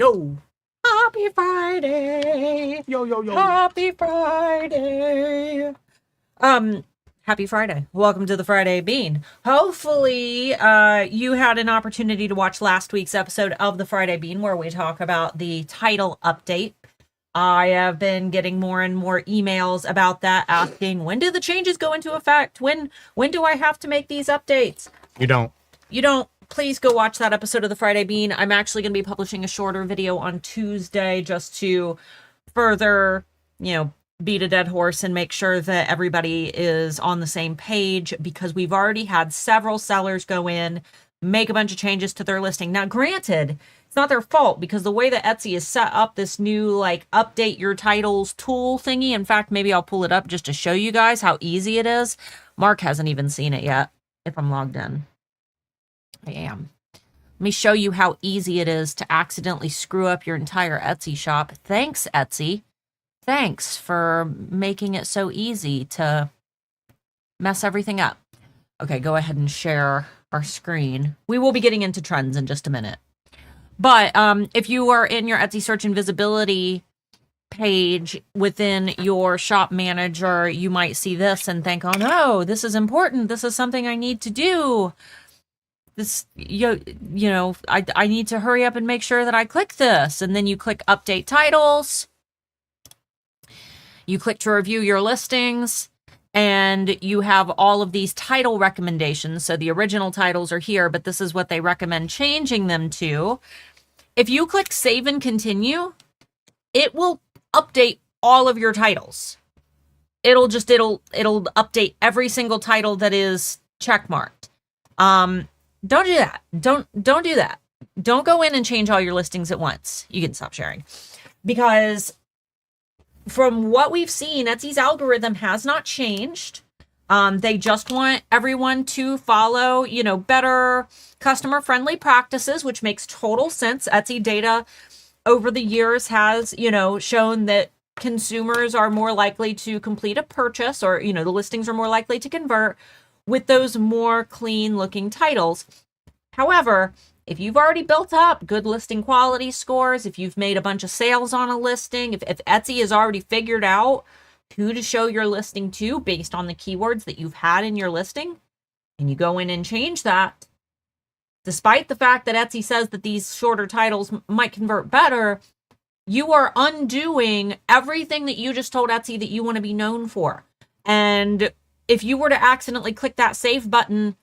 Yo, Happy Friday. yo, yo, yo. Happy Friday. Happy Friday. Welcome to the Friday Bean. Hopefully, you had an opportunity to watch last week's episode of the Friday Bean where we talk about the title update. I have been getting more and more emails about that asking, when do the changes go into effect? When do I have to make these updates? You don't. You don't. Please go watch that episode of the Friday Bean. I'm actually going to be publishing a shorter video on Tuesday just to further, beat a dead horse and make sure that everybody is on the same page, because we've already had several sellers go in, make a bunch of changes to their listing. Now, granted, it's not their fault, because the way that Etsy has set up this new, update your titles tool thingy. In fact, maybe I'll pull it up just to show you guys how easy it is. Mark hasn't even seen it yet, if I'm logged in. I am. Let me show you how easy it is to accidentally screw up your entire Etsy shop. Thanks, Etsy. Thanks for making it so easy to mess everything up. Okay, go ahead and share our screen. We will be getting into trends in just a minute. But if you are in your Etsy search and visibility page within your shop manager, you might see this and think, oh no, this is important. This is something I need to do. This, I need to hurry up and make sure that I click this. And then you click update titles. You click to review your listings, and you have all of these title recommendations. So the original titles are here, but this is what they recommend changing them to. If you click save and continue, it will update all of your titles. It'll update every single title that is checkmarked. Don't do that. Don't do that. Don't go in and change all your listings at once. You can stop sharing. Because from what we've seen, Etsy's algorithm has not changed. They just want everyone to follow, better customer-friendly practices, which makes total sense. Etsy data over the years has, shown that consumers are more likely to complete a purchase, or, the listings are more likely to convert with those more clean looking titles. However, if you've already built up good listing quality scores, if you've made a bunch of sales on a listing, if Etsy has already figured out who to show your listing to based on the keywords that you've had in your listing, and you go in and change that, despite the fact that Etsy says that these shorter titles might convert better, you are undoing everything that you just told Etsy that you want to be known for. And if you were to accidentally click that save button,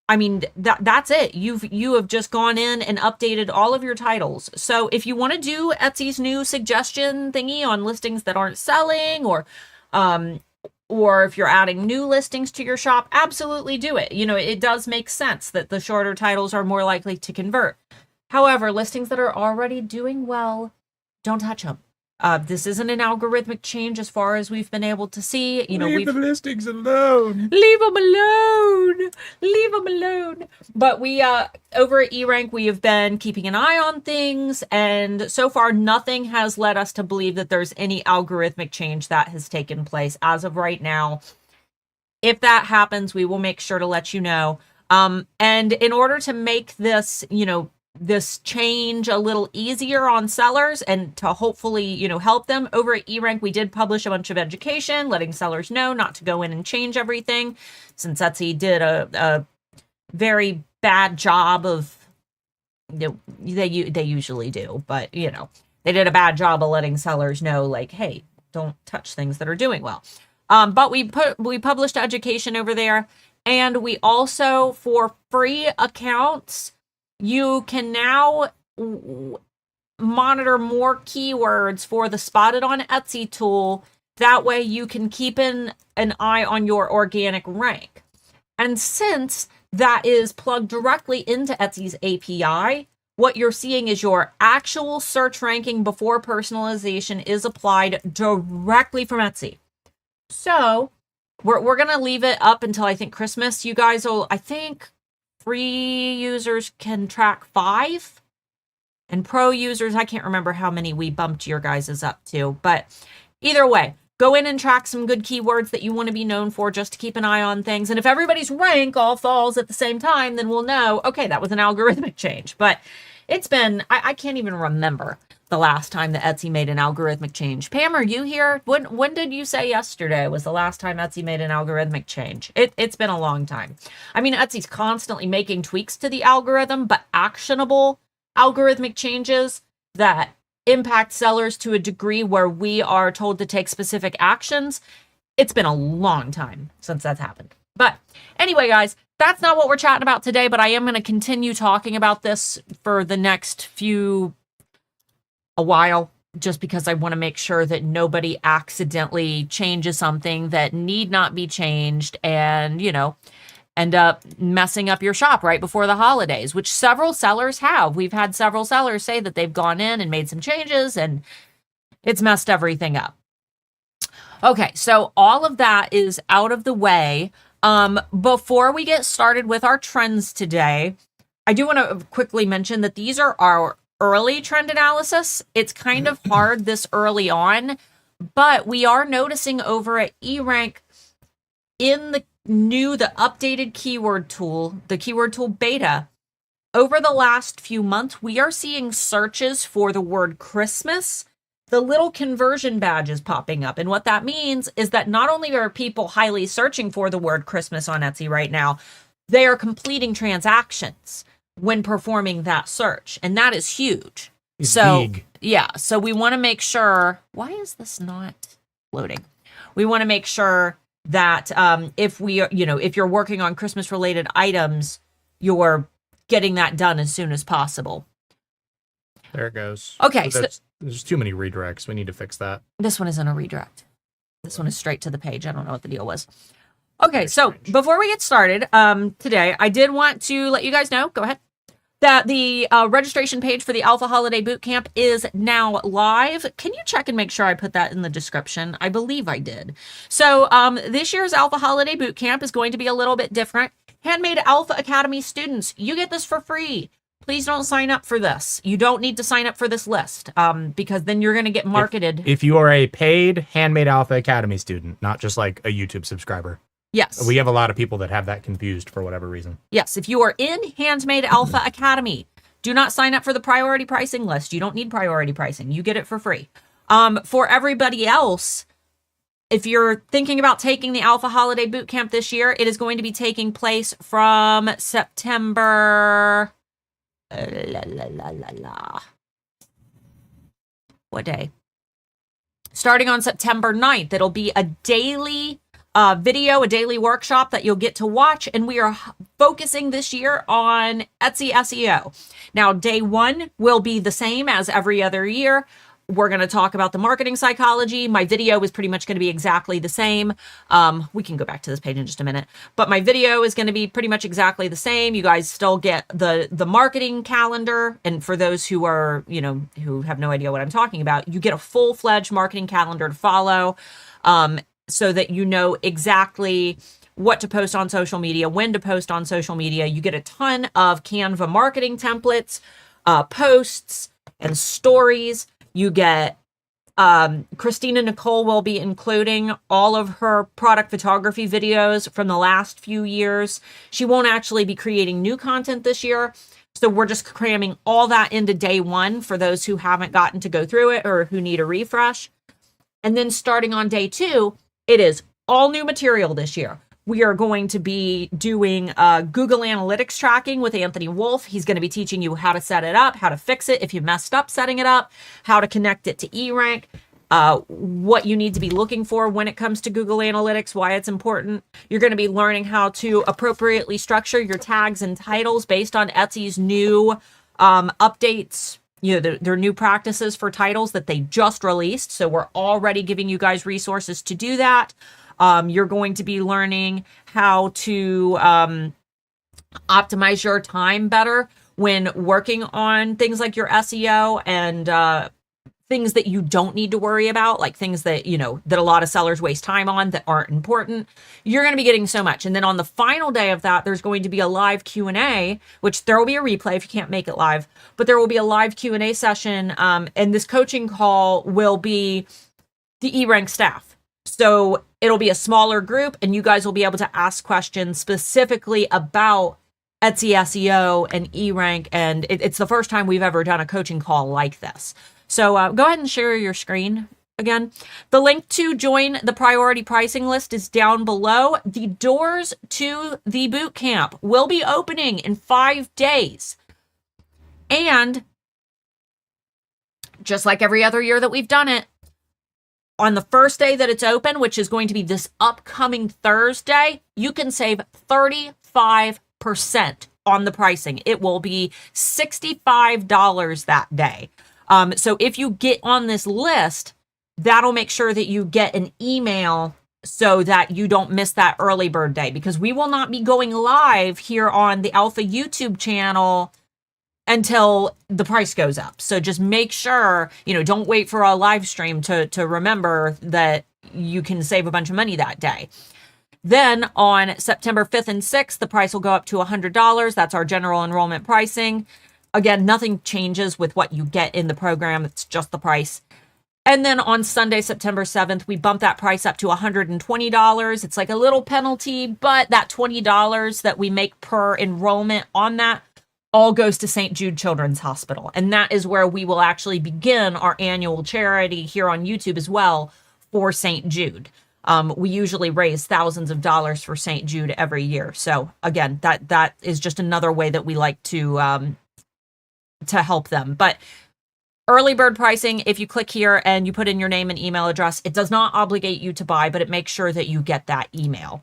that's it. You have just gone in and updated all of your titles. So if you want to do Etsy's new suggestion thingy on listings that aren't selling, or if you're adding new listings to your shop, absolutely do it. It does make sense that the shorter titles are more likely to convert. However, listings that are already doing well, don't touch them. This isn't an algorithmic change as far as we've been able to see. Leave the listings alone. Leave them alone. Leave them alone. But we, over at eRank, we have been keeping an eye on things, and so far nothing has led us to believe that there's any algorithmic change that has taken place as of right now. If that happens, we will make sure to let you know. And in order to make this, this change a little easier on sellers and to hopefully, help them, over at eRank, we did publish a bunch of education letting sellers know not to go in and change everything, since Etsy did a very bad job of, they usually do, but they did a bad job of letting sellers know, hey, don't touch things that are doing well. But we published education over there, and we also, for free accounts, you can now monitor more keywords for the Spotted on Etsy tool. That way you can keep an eye on your organic rank. And since that is plugged directly into Etsy's API, what you're seeing is your actual search ranking before personalization is applied directly from Etsy. So we're going to leave it up until, I think, Christmas. You guys will, I think, free users can track 5, and pro users, I can't remember how many we bumped your guys's up to, but either way, go in and track some good keywords that you want to be known for, just to keep an eye on things. And if everybody's rank all falls at the same time, then we'll know, okay, that was an algorithmic change. But It's been, I can't even remember the last time that Etsy made an algorithmic change. Pam, are you here? When did you say yesterday was the last time Etsy made an algorithmic change? It's been a long time. I mean, Etsy's constantly making tweaks to the algorithm, but actionable algorithmic changes that impact sellers to a degree where we are told to take specific actions, it's been a long time since that's happened. But anyway, guys, that's not what we're chatting about today, but I am going to continue talking about this for the next a while, just because I want to make sure that nobody accidentally changes something that need not be changed and, end up messing up your shop right before the holidays, which several sellers have. We've had several sellers say that they've gone in and made some changes and it's messed everything up. Okay, so all of that is out of the way. Before we get started with our trends today, I do want to quickly mention that these are our early trend analysis. It's kind of hard this early on, but we are noticing over at eRank in the updated keyword tool, the keyword tool beta, over the last few months, we are seeing searches for the word Christmas, the little conversion badges popping up. And what that means is that not only are people highly searching for the word Christmas on Etsy right now, they are completing transactions when performing that search. And that is huge. It's so big. Yeah, so we want to make sure, why is this not loading? We want to make sure that if you're working on Christmas related items, you're getting that done as soon as possible. There it goes. Okay, so there's too many redirects. We need to fix that. This one isn't a redirect. This one is straight to the page. I don't know what the deal was. Okay, Very so strange. before we get started, today, I did want to let you guys know, go ahead, that the registration page for the Alpha Holiday Bootcamp is now live. Can you check and make sure I put that in the description? I believe I did. So this year's Alpha Holiday Bootcamp is going to be a little bit different. Handmade Alpha Academy students, you get this for free. Please don't sign up for this. You don't need to sign up for this list because then you're going to get marketed. If you are a paid Handmade Alpha Academy student, not just like a YouTube subscriber. Yes. We have a lot of people that have that confused for whatever reason. Yes. If you are in Handmade Alpha Academy, do not sign up for the priority pricing list. You don't need priority pricing. You get it for free. For everybody else, if you're thinking about taking the Alpha Holiday Bootcamp this year, it is going to be taking place from September... What day? Starting on September 9th, it'll be a daily video, a daily workshop that you'll get to watch. And we are focusing this year on Etsy SEO. Now, day one will be the same as every other year. We're going to talk about the marketing psychology. My video is pretty much going to be exactly the same. We can go back to this page in just a minute, but my video is going to be pretty much exactly the same. You guys still get the marketing calendar. And for those who are, who have no idea what I'm talking about, you get a full-fledged marketing calendar to follow, so that you know exactly what to post on social media, when to post on social media. You get a ton of Canva marketing templates, posts, and stories. You get, Christina Nicole will be including all of her product photography videos from the last few years. She won't actually be creating new content this year. So we're just cramming all that into day one for those who haven't gotten to go through it or who need a refresh. And then starting on day two, it is all new material this year. We are going to be doing Google Analytics tracking with Anthony Wolf. He's going to be teaching you how to set it up, how to fix it if you messed up setting it up, how to connect it to eRank, what you need to be looking for when it comes to Google Analytics, why it's important. You're going to be learning how to appropriately structure your tags and titles based on Etsy's new updates, their new practices for titles that they just released. So we're already giving you guys resources to do that. You're going to be learning how to optimize your time better when working on things like your SEO and things that you don't need to worry about, like things that, that a lot of sellers waste time on that aren't important. You're going to be getting so much. And then on the final day of that, there's going to be a live Q&A, which there will be a replay if you can't make it live, but there will be a live Q&A session. And this coaching call will be the eRank staff. So it'll be a smaller group and you guys will be able to ask questions specifically about Etsy SEO and eRank, and it's the first time we've ever done a coaching call like this. So go ahead and share your screen again. The link to join the priority pricing list is down below. The doors to the boot camp will be opening in 5 days. And just like every other year that we've done it, on the first day that it's open, which is going to be this upcoming Thursday, you can save 35% on the pricing. It will be $65 that day. So if you get on this list, that'll make sure that you get an email so that you don't miss that early bird day, because we will not be going live here on the Alpha YouTube channel until the price goes up. So just make sure, don't wait for a live stream to remember that you can save a bunch of money that day. Then on September 5th and 6th, the price will go up to $100. That's our general enrollment pricing. Again, nothing changes with what you get in the program. It's just the price. And then on Sunday, September 7th, we bump that price up to $120. It's like a little penalty, but that $20 that we make per enrollment on that all goes to St. Jude Children's Hospital. And that is where we will actually begin our annual charity here on YouTube as well for St. Jude. We usually raise thousands of dollars for St. Jude every year. So again, that is just another way that we like to help them. But early bird pricing, if you click here and you put in your name and email address, it does not obligate you to buy, but it makes sure that you get that email.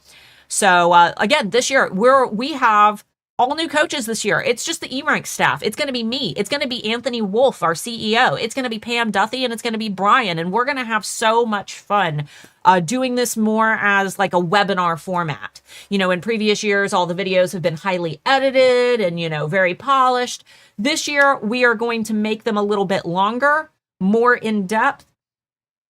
So again, this year we have all new coaches this year. It's just the eRank staff. It's going to be me. It's going to be Anthony Wolf, our CEO. It's going to be Pam Duthie, and it's going to be Brian. And we're going to have so much fun doing this more as like a webinar format. In previous years, all the videos have been highly edited and, very polished. This year, we are going to make them a little bit longer, more in depth,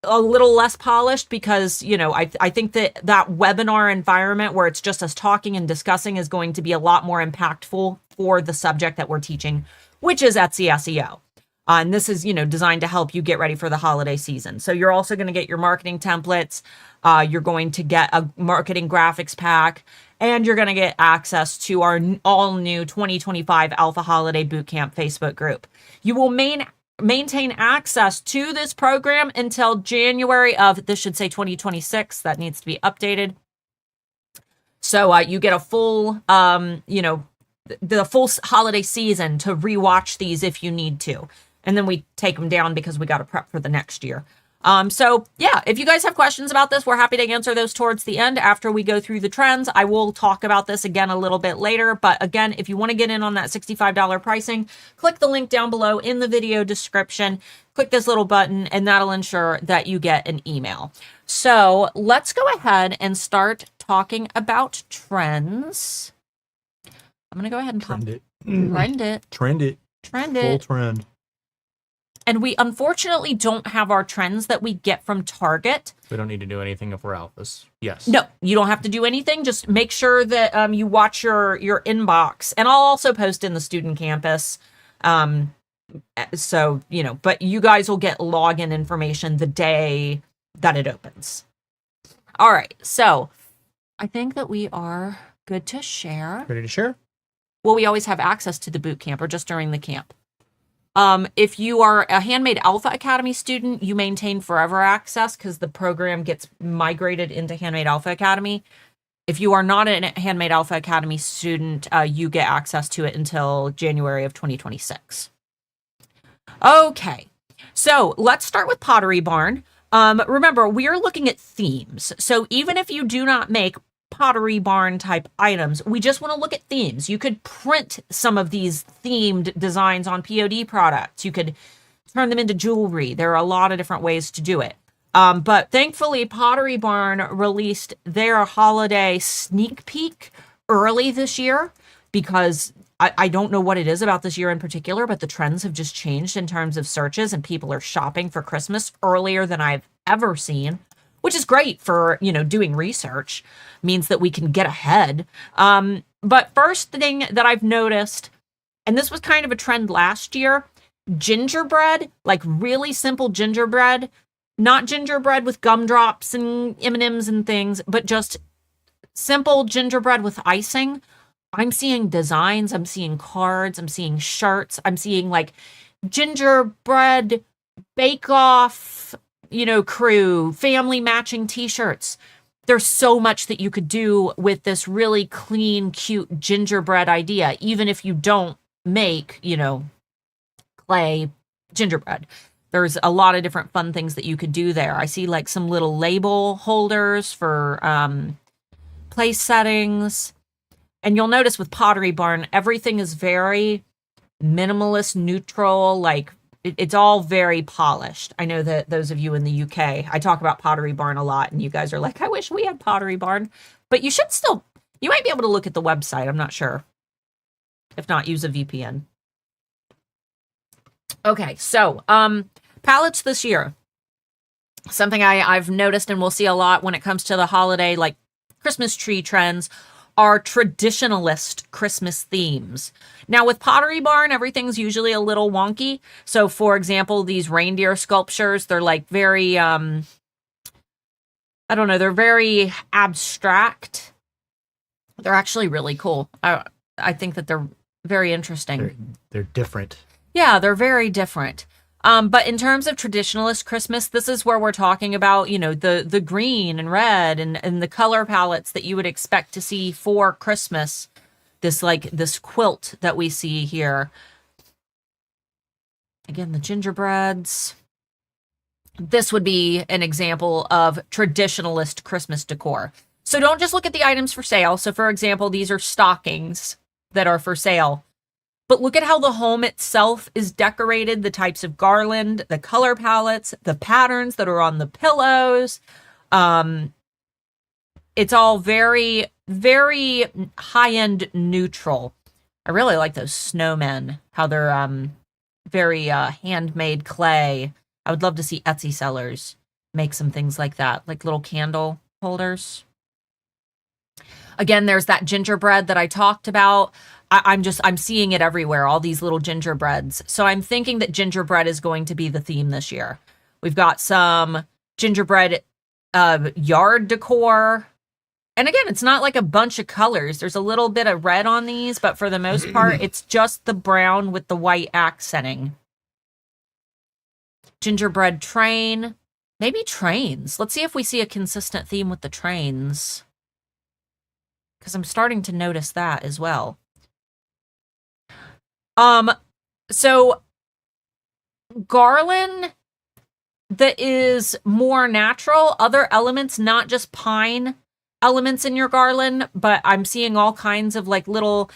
a little less polished, because, I think that webinar environment where it's just us talking and discussing is going to be a lot more impactful for the subject that we're teaching, which is Etsy SEO. And this is, designed to help you get ready for the holiday season. So you're also going to get your marketing templates. You're going to get a marketing graphics pack, and you're going to get access to our all new 2025 Alpha Holiday Bootcamp Facebook group. You will maintain access to this program until January of, this should say 2026. That needs to be updated. So you get a full, the full holiday season to rewatch these if you need to. And then we take them down because we got to prep for the next year. So yeah, if you guys have questions about this, we're happy to answer those towards the end after we go through the trends. I will talk about this again a little bit later, but again, if you want to get in on that $65 pricing, click the link down below in the video description, click this little button, and that'll ensure that you get an email. So let's go ahead and start talking about trends. I'm going to go ahead and trend it. Trend it. Full trend. And we unfortunately don't have our trends that we get from Target. We don't need to do anything if we're alphas. Yes. No, you don't have to do anything. Just make sure that you watch your inbox. And I'll also post in the student campus. So, but you guys will get login information the day that it opens. All right. So I think that we are good to share. Ready to share? Well, we always have access to the boot camp, or just during the camp. If you are a Handmade Alpha Academy student, you maintain forever access because the program gets migrated into Handmade Alpha Academy. If you are not a Handmade Alpha Academy student, you get access to it until January of 2026. Okay, so let's start with Pottery Barn. Remember, we are looking at themes. So even if you do not make Pottery Barn type items, we just want to look at themes. You could print some of these themed designs on POD products. You could turn them into jewelry. There are a lot of different ways to do it. But thankfully, Pottery Barn released their holiday sneak peek early this year, because I don't know what it is about this year in particular, but the trends have just changed in terms of searches, and people are shopping for Christmas earlier than I've ever seen, which is great for, doing research. Means that we can get ahead. But first thing that I've noticed, and this was kind of a trend last year, gingerbread, like really simple gingerbread, not gingerbread with gumdrops and M&Ms and things, but just simple gingerbread with icing. I'm seeing designs, I'm seeing cards, I'm seeing shirts, I'm seeing like gingerbread bake-off, crew, family matching t-shirts. There's so much that you could do with this really clean, cute gingerbread idea, even if you don't make, clay gingerbread. There's a lot of different fun things that you could do there. I see like some little label holders for place settings. And you'll notice with Pottery Barn, everything is very minimalist, neutral, like it's all very polished. I know that those of you in the UK, I talk about Pottery Barn a lot, and you guys are like, I wish we had Pottery Barn. But you might be able to look at the website. I'm not sure. If not, use a VPN. Okay, so palettes this year. Something I've noticed and we'll see a lot when it comes to the holiday, like Christmas tree trends, are traditionalist Christmas themes. Now with Pottery Barn, everything's usually a little wonky. So for example, these reindeer sculptures, they're like very, I don't know, they're very abstract. They're actually really cool. I think that they're very interesting. They're different. Yeah, they're very different. But in terms of traditionalist Christmas, this is where we're talking about, the green and red and the color palettes that you would expect to see for Christmas. This quilt that we see here. Again, the gingerbreads. This would be an example of traditionalist Christmas decor. So don't just look at the items for sale. So for example, these are stockings that are for sale. But look at how the home itself is decorated, the types of garland, the color palettes, the patterns that are on the pillows. It's all very, very high-end neutral. I really like those snowmen, how they're very handmade clay. I would love to see Etsy sellers make some things like that, like little candle holders. Again, there's that gingerbread that I talked about. I'm seeing it everywhere, all these little gingerbreads. So I'm thinking that gingerbread is going to be the theme this year. We've got some gingerbread yard decor. And again, it's not like a bunch of colors. There's a little bit of red on these, but for the most part, it's just the brown with the white accenting. Gingerbread train. Maybe trains. Let's see if we see a consistent theme with the trains. Because I'm starting to notice that as well. So garland that is more natural, other elements, not just pine elements in your garland, but I'm seeing all kinds of like little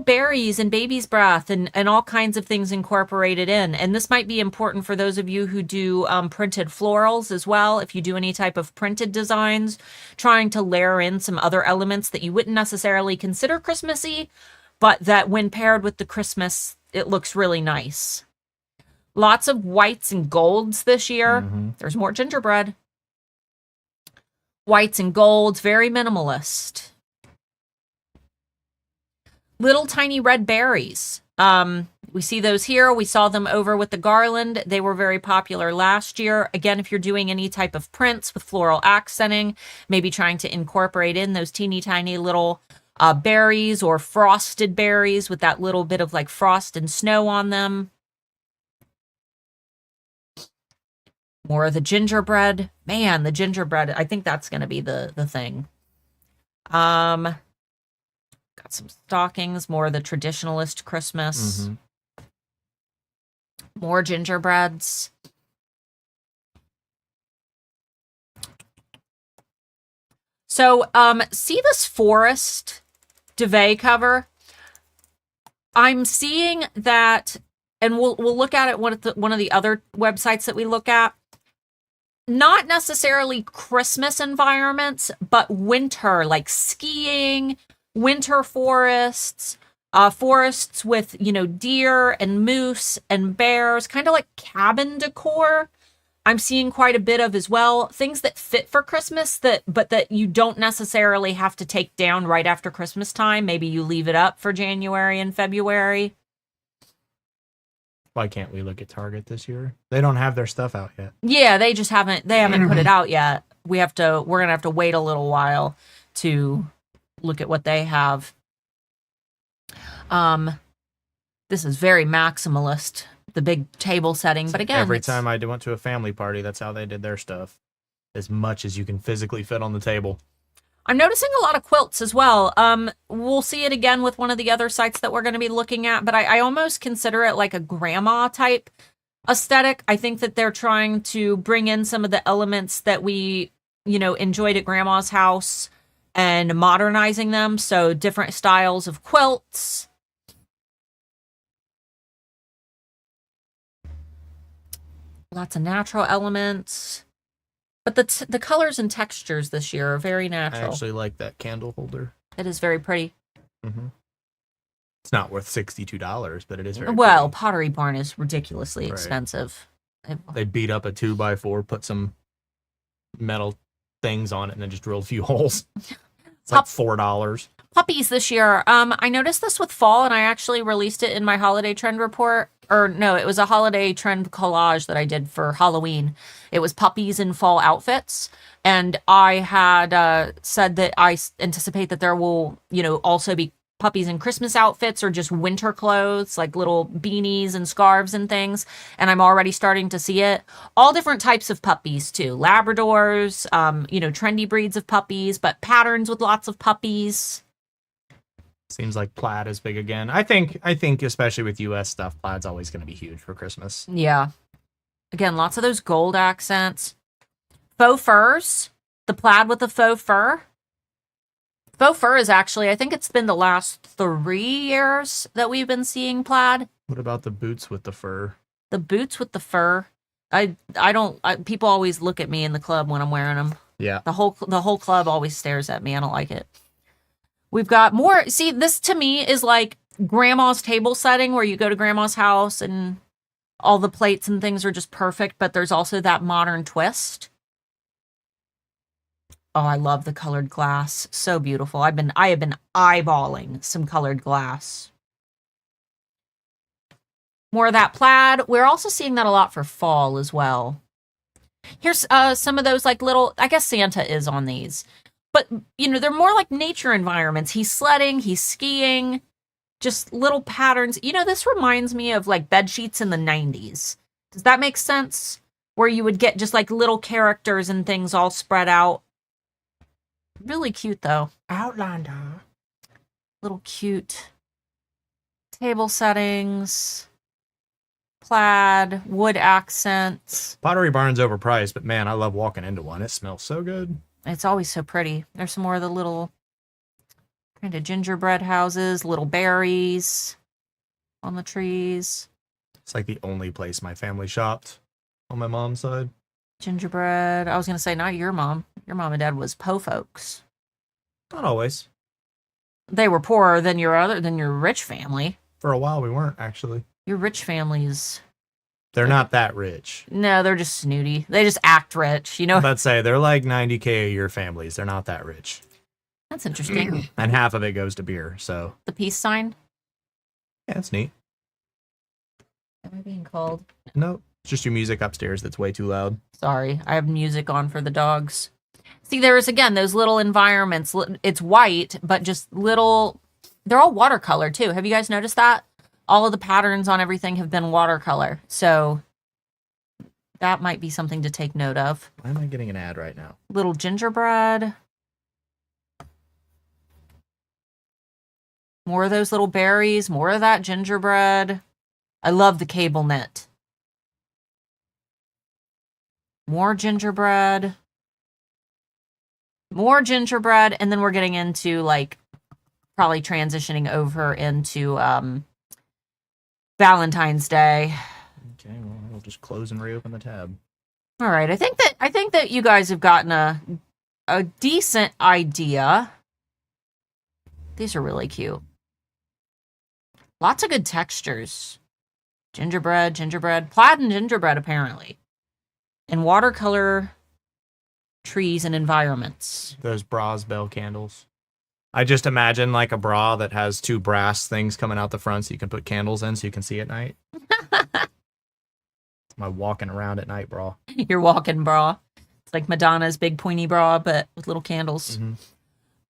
berries and baby's breath and all kinds of things incorporated in. And this might be important for those of you who do printed florals as well. If you do any type of printed designs, trying to layer in some other elements that you wouldn't necessarily consider Christmassy, but that when paired with the Christmas, it looks really nice. Lots of whites and golds this year. Mm-hmm. There's more gingerbread. Whites and golds, very minimalist. Little tiny red berries. We see those here. We saw them over with the garland. They were very popular last year. Again, if you're doing any type of prints with floral accenting, maybe trying to incorporate in those teeny tiny little berries or frosted berries with that little bit of like frost and snow on them. More of the gingerbread. Man, the gingerbread, I think that's going to be the thing. Got some stockings, more of the traditionalist Christmas. Mm-hmm. More gingerbreads. So, see this forest duvet cover? I'm seeing that, and we'll look at it one of the other websites that we look at. Not necessarily Christmas environments, but winter, like skiing, winter forests, forests with, deer and moose and bears, kind of like cabin decor. I'm seeing quite a bit of as well. Things that fit for Christmas, but that you don't necessarily have to take down right after Christmas time. Maybe you leave it up for January and February. Why can't we look at Target this year? They don't have their stuff out yet. Yeah, they haven't put it out yet. We're gonna have to wait a little while to look at what they have. This is very maximalist, the big table setting. But again, every time I went to a family party, that's how they did their stuff. As much as you can physically fit on the table. I'm noticing a lot of quilts as well. We'll see it again with one of the other sites that we're going to be looking at, but I almost consider it like a grandma type aesthetic. I think that they're trying to bring in some of the elements that we, enjoyed at grandma's house and modernizing them. So different styles of quilts. Lots of natural elements. But the colors and textures this year are very natural. I actually like that candle holder. It is very pretty. Mm-hmm. It's not worth $62, but it is very well, pretty. Pottery Barn is ridiculously expensive. They beat up a 2x4, put some metal things on it, and then just drilled a few holes. It's like $4. Puppies this year. I noticed this with fall, and I actually released it in my holiday trend report. Or no, it was a holiday trend collage that I did for Halloween. It was puppies in fall outfits. And I had said that I anticipate that there will, also be puppies in Christmas outfits or just winter clothes, like little beanies and scarves and things. And I'm already starting to see it. All different types of puppies too. Labradors, trendy breeds of puppies, but patterns with lots of puppies. Seems like plaid is big again. I think especially with US stuff, plaid's always going to be huge for Christmas. Yeah. Again, lots of those gold accents. Faux furs. The plaid with the faux fur. Faux fur is actually, I think it's been the last 3 years that we've been seeing plaid. What about the boots with the fur? The boots with the fur. People always look at me in the club when I'm wearing them. Yeah. The whole club always stares at me. I don't like it. We've got more. See, this to me is like grandma's table setting where you go to grandma's house and all the plates and things are just perfect, but there's also that modern twist. Oh, I love the colored glass. So beautiful. I have been eyeballing some colored glass. More of that plaid. We're also seeing that a lot for fall as well. Here's some of those like little, I guess Santa is on these. But, they're more like nature environments. He's sledding, he's skiing, just little patterns. This reminds me of like bed sheets in the 90s. Does that make sense? Where you would get just like little characters and things all spread out. Really cute, though. Outlander. Little cute table settings. Plaid, wood accents. Pottery Barn's overpriced, but man, I love walking into one. It smells so good. It's always so pretty. There's some more of the little kind of gingerbread houses, little berries on the trees. It's like the only place my family shopped on my mom's side. Gingerbread. I was going to say, not your mom. Your mom and dad was po folks. Not always. They were poorer than your rich family. For a while, we weren't, actually. Your rich families. They're not that rich. No, they're just snooty. They just act rich, Let's say they're like $90K a year families. They're not that rich. That's interesting. And half of it goes to beer, so. The peace sign? Yeah, it's neat. Am I being called? No, it's just your music upstairs that's way too loud. Sorry, I have music on for the dogs. See, there's, again, those little environments. It's white, but just little... They're all watercolor, too. Have you guys noticed that? All of the patterns on everything have been watercolor. So that might be something to take note of. Why am I getting an ad right now? Little gingerbread. More of those little berries. More of that gingerbread. I love the cable knit. More gingerbread. More gingerbread. And then we're getting into like probably transitioning over into Valentine's Day. Okay, well, I'll just close and reopen the tab. All right, I think that you guys have gotten a decent idea. These are really cute. Lots of good textures. Gingerbread, plaid and gingerbread apparently. And watercolor trees and environments. Those bras bell candles. I just imagine like a bra that has 2 brass things coming out the front so you can put candles in so you can see at night. It's my walking around at night bra. Your walking bra. It's like Madonna's big pointy bra, but with little candles. Mm-hmm.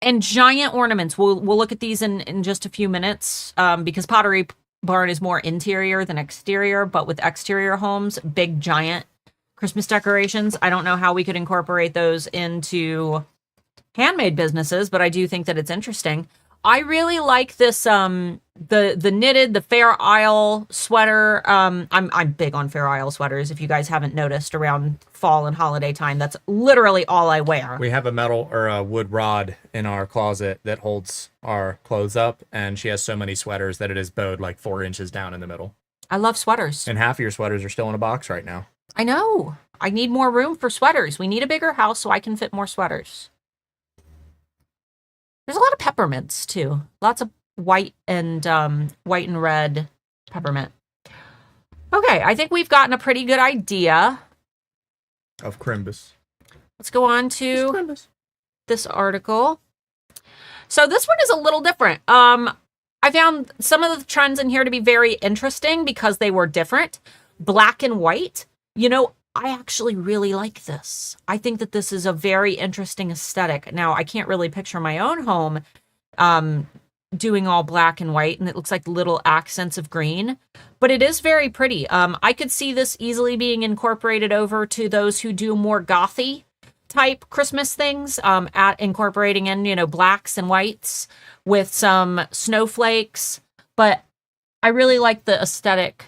And giant ornaments. We'll look at these in just a few minutes because Pottery Barn is more interior than exterior, but with exterior homes, big giant Christmas decorations. I don't know how we could incorporate those into handmade businesses, but I do think that it's interesting. I really like this the knitted, the Fair Isle sweater. I'm big on Fair Isle sweaters. If you guys haven't noticed, around fall and holiday time, that's literally all I wear. We have a metal or a wood rod in our closet that holds our clothes up, and she has so many sweaters that it is bowed like 4 inches down in the middle. I love sweaters. And half of your sweaters are still in a box right now. I know. I need more room for sweaters. We need a bigger house so I can fit more sweaters. There's a lot of peppermints too. Lots of white and red peppermint. Okay, I think we've gotten a pretty good idea of Crimbus. Let's go on to this article. So this one is a little different. I found some of the trends in here to be very interesting because they were different. Black and white. You know, I actually really like this. I think that this is a very interesting aesthetic. Now, I can't really picture my own home doing all black and white, and it looks like little accents of green, but it is very pretty. I could see this easily being incorporated over to those who do more gothy type Christmas things, at incorporating in, you know, blacks and whites with some snowflakes, but I really like the aesthetic.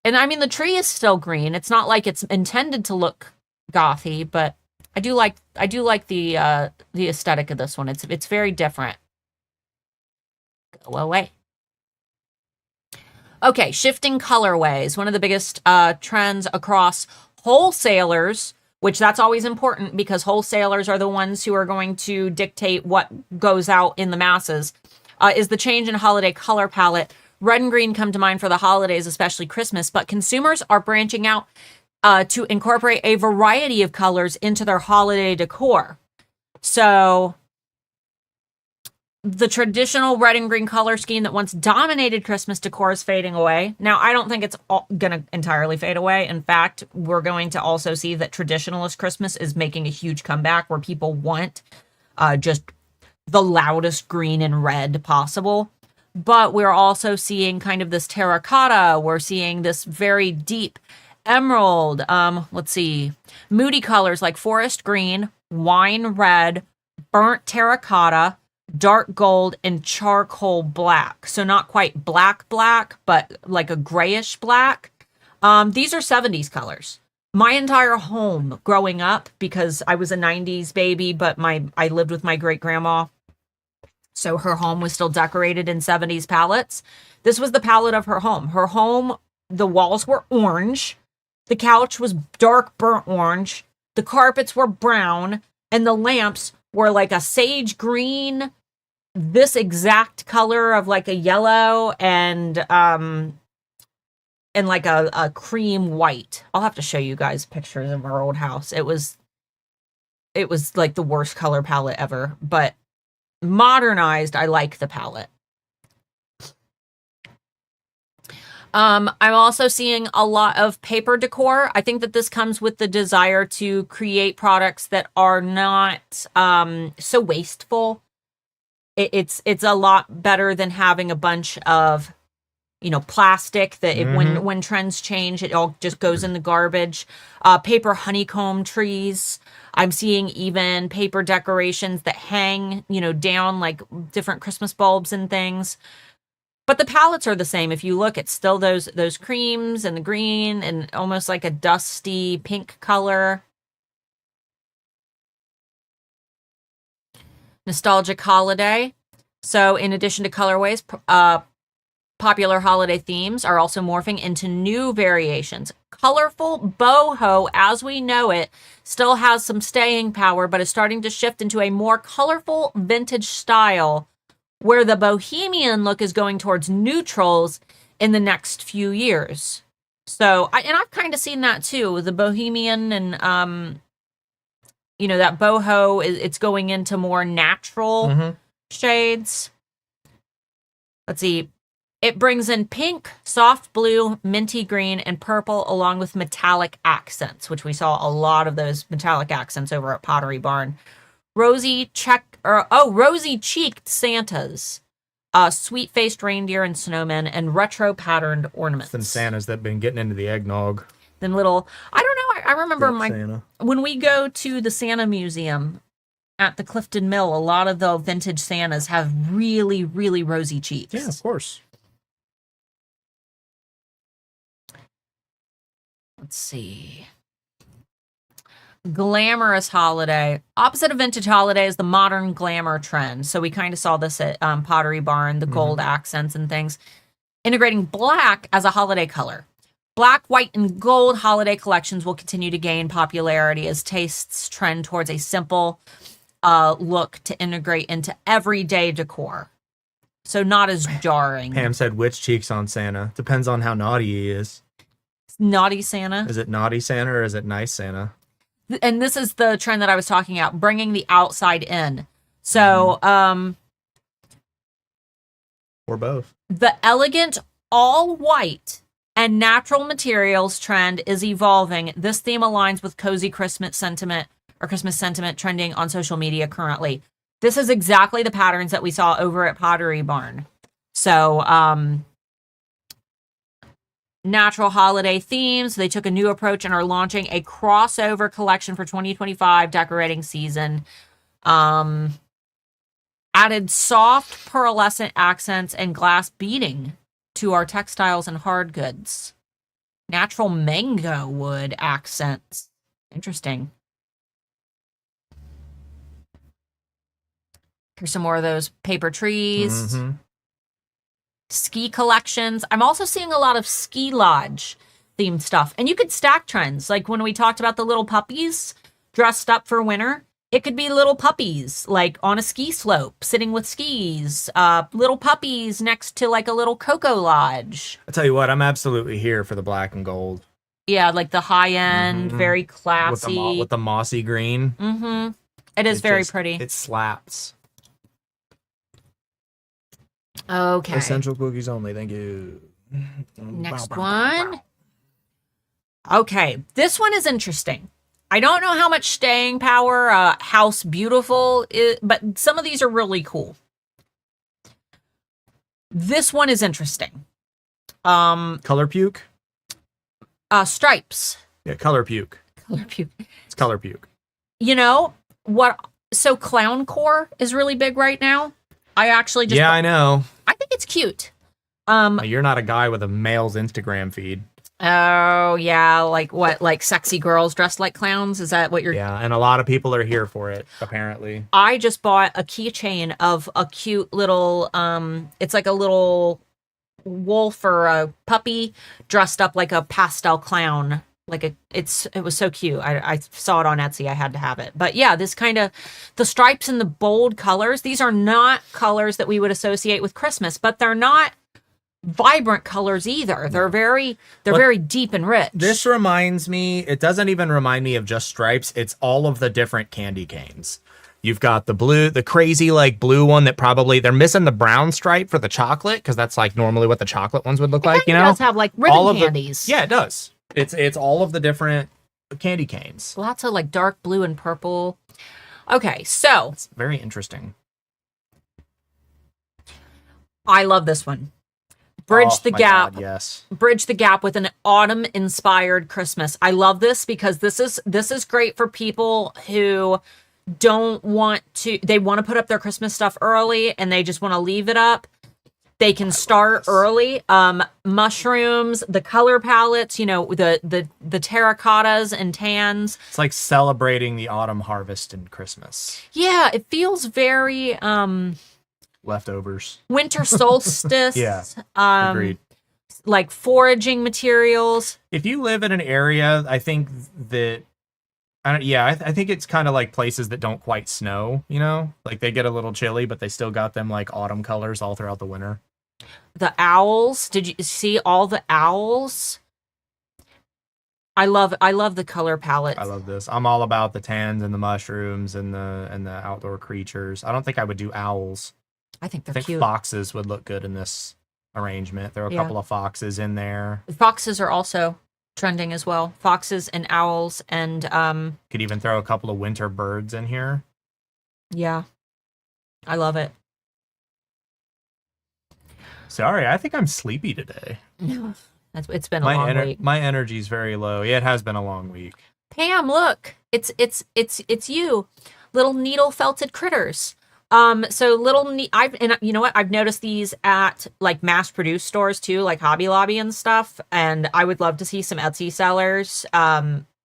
And I mean, the tree is still green. It's not like it's intended to look gothy, but I do like the aesthetic of this one. It's very different. Go away. Okay, shifting colorways. One of the biggest trends across wholesalers, which that's always important because wholesalers are the ones who are going to dictate what goes out in the masses, is the change in holiday color palette. Red and green come to mind for the holidays, especially Christmas, but consumers are branching out to incorporate a variety of colors into their holiday decor. So the traditional red and green color scheme that once dominated Christmas decor is fading away. Now, I don't think it's going to entirely fade away. In fact, we're going to also see that traditionalist Christmas is making a huge comeback where people want just the loudest green and red possible. But we're also seeing kind of this terracotta. We're seeing this very deep emerald. Let's see. Moody colors like forest green, wine red, burnt terracotta, dark gold, and charcoal black. So not quite black, but like a grayish black. These are 70s colors. My entire home growing up, because I was a 90s baby, but I lived with my great grandma. So her home was still decorated in 70s palettes. This was the palette of her home. Her home, the walls were orange. The couch was dark burnt orange. The carpets were brown. And the lamps were like a sage green, this exact color of like a yellow and like a cream white. I'll have to show you guys pictures of our old house. It was like the worst color palette ever, but modernized, I like the palette. I'm also seeing a lot of paper decor. I think that this comes with the desire to create products that are not so wasteful. It's a lot better than having a bunch of, you know, plastic that when trends change, it all just goes in the garbage. Paper honeycomb trees. I'm seeing even paper decorations that hang, you know, down like different Christmas bulbs and things. But the palettes are the same. If you look, it's still those creams and the green and almost like a dusty pink color. Nostalgic holiday. So in addition to colorways, popular holiday themes are also morphing into new variations. Colorful boho, as we know it, still has some staying power, but is starting to shift into a more colorful vintage style where the bohemian look is going towards neutrals in the next few years. So, I've kind of seen that too. The bohemian and, you know, that boho, it's going into more natural shades. Let's see. It brings in pink, soft blue, minty green, and purple, along with metallic accents, which we saw a lot of those metallic accents over at Pottery Barn. Rosy rosy-cheeked Santas, sweet-faced reindeer and snowmen, and retro-patterned ornaments. Some Santas that have been getting into the eggnog. Then little, I don't know, I remember Santa. when we go to the Santa Museum at the Clifton Mill, a lot of the vintage Santas have really, really rosy cheeks. Yeah, of course. Let's see. Glamorous holiday. Opposite of vintage holiday is the modern glamour trend. So we kind of saw this at Pottery Barn, the gold accents and things. Integrating black as a holiday color. Black, white, and gold holiday collections will continue to gain popularity as tastes trend towards a simple look to integrate into everyday decor. So not as jarring. Pam said, which cheeks on Santa? Depends on how naughty he is. Naughty Santa. Is it naughty Santa or is it nice Santa? And this is the trend that I was talking about, bringing the outside in. So, or both. The elegant all white and natural materials trend is evolving. This theme aligns with cozy Christmas sentiment trending on social media currently. This is exactly the patterns that we saw over at Pottery Barn. So, natural holiday themes. They took a new approach and are launching a crossover collection for 2025 decorating season. Added soft pearlescent accents and glass beading to our textiles and hard goods. Natural mango wood accents. Interesting. Here's some more of those paper trees. Ski collections. I'm also seeing a lot of ski lodge themed stuff. And you could stack trends. Like when we talked about the little puppies dressed up for winter, it could be little puppies like on a ski slope sitting with skis. Little puppies next to like a little cocoa lodge. I tell you what, I'm absolutely here for the black and gold. Yeah, like the high end, very classy. With the mossy green. It is very pretty. It slaps. Okay. Essential cookies only. Thank you. Next one. Okay. This one is interesting. I don't know how much staying power House Beautiful is, but some of these are really cool. This one is interesting. Color puke? Stripes. Yeah, color puke. Color puke. It's color puke. You know what? So clown core is really big right now. I actually just... Yeah, I know. I think it's cute. You're not a guy with a male's Instagram feed. Oh, yeah. Like what? Like sexy girls dressed like clowns? Is that what you're... Yeah, and a lot of people are here for it, apparently. I just bought a keychain of a cute little... it's like a little wolf or a puppy dressed up like a pastel clown. It was so cute. I saw it on Etsy. I had to have it. But yeah, this kind of the stripes and the bold colors. These are not colors that we would associate with Christmas, but they're not vibrant colors either. They're very deep and rich. This reminds me. It doesn't even remind me of just stripes. It's all of the different candy canes. You've got the blue, the crazy like blue one that probably they're missing the brown stripe for the chocolate because that's like normally what the chocolate ones would look like. You know, it does have like ribbon candies. Yeah, it does. It's all of the different candy canes. Lots of like dark blue and purple. Okay, so it's very interesting. I love this one. Bridge the gap. God, yes. Bridge the gap with an autumn inspired Christmas. I love this because this is great for people who don't want to, they want to put up their Christmas stuff early and they just want to leave it up. They can start early. Mushrooms, the color palettes, you know, the terracottas and tans. It's like celebrating the autumn harvest and Christmas. Yeah, it feels very leftovers. Winter solstice. Yeah. Agreed. Like foraging materials. If you live in an area, I think that I think it's kind of like places that don't quite snow, you know? Like they get a little chilly, but they still got them like autumn colors all throughout the winter. The owls. Did you see all the owls? I love the color palette. I love this. I'm all about the tans and the mushrooms and the outdoor creatures. I don't think I would do owls. I think they're cute. Foxes would look good in this arrangement. There are a couple of foxes in there. Foxes are also trending as well. Foxes and owls and could even throw a couple of winter birds in here. Yeah. I love it. Sorry, I think I'm sleepy today. It's been a long week. My energy's very low. Yeah, it has been a long week. Pam, look, it's you, little needle felted critters. So and you know what? I've noticed these at like mass produced stores too, like Hobby Lobby and stuff. And I would love to see some Etsy sellers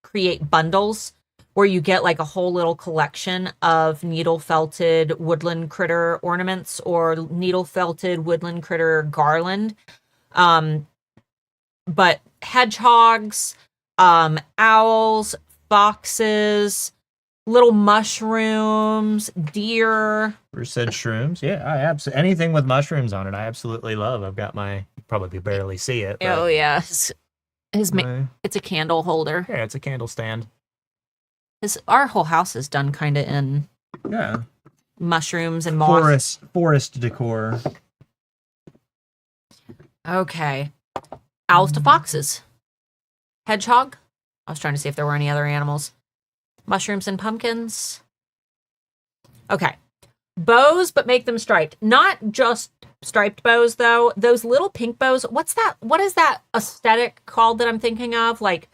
create bundles where you get like a whole little collection of needle felted woodland critter ornaments or needle felted woodland critter garland. But hedgehogs, owls, foxes, little mushrooms, deer. Bruce said shrooms. Yeah, I absolutely anything with mushrooms on it. I absolutely love. I've got my you probably barely see it. But Oh yeah, it's a candle holder. yeah, it's a candle stand. Our whole house is done kind of in Yeah, mushrooms and moss. forest decor. Okay, owls to foxes, hedgehog. I was trying to see if there were any other animals. Mushrooms and pumpkins. Okay. Bows, but make them striped. Not just striped bows, though. Those little pink bows. What is that aesthetic called that I'm thinking of? Like,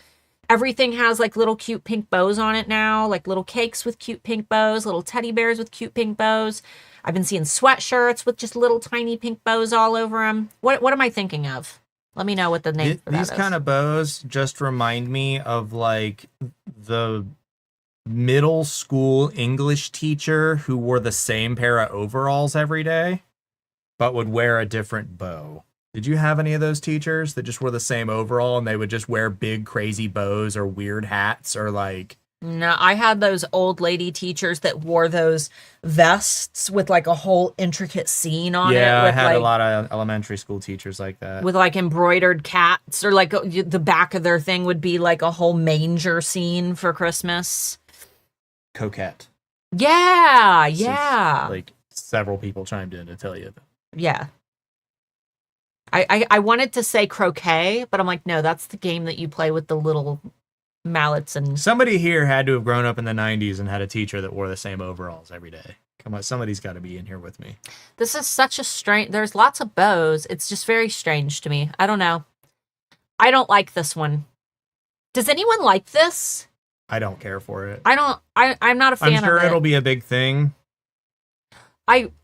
everything has, like, little cute pink bows on it now. Like, little cakes with cute pink bows. Little teddy bears with cute pink bows. I've been seeing sweatshirts with just little tiny pink bows all over them. What am I thinking of? Let me know what the name for that is. These kind of bows just remind me of, like, the middle school English teacher who wore the same pair of overalls every day, but would wear a different bow. Did you have any of those teachers that just wore the same overall and they would just wear big crazy bows or weird hats or like... No, I had those old lady teachers that wore those vests with like a whole intricate scene on it. Yeah, I had like, a lot of elementary school teachers like that. with like embroidered cats, or like the back of their thing would be like a whole manger scene for Christmas. Coquette. Yeah, This is, yeah. like several people chimed in to tell you that. Yeah. I wanted to say croquet, but I'm like, no, that's the game that you play with the little mallets and... Somebody here had to have grown up in the 90s and had a teacher that wore the same overalls every day. Come on, somebody's got to be in here with me. This is such a strange... There's lots of bows. It's just very strange to me. I don't know. I don't like this one. Does anyone like this? I don't care for it. I'm not a fan of it. I'm sure it'll be a big thing.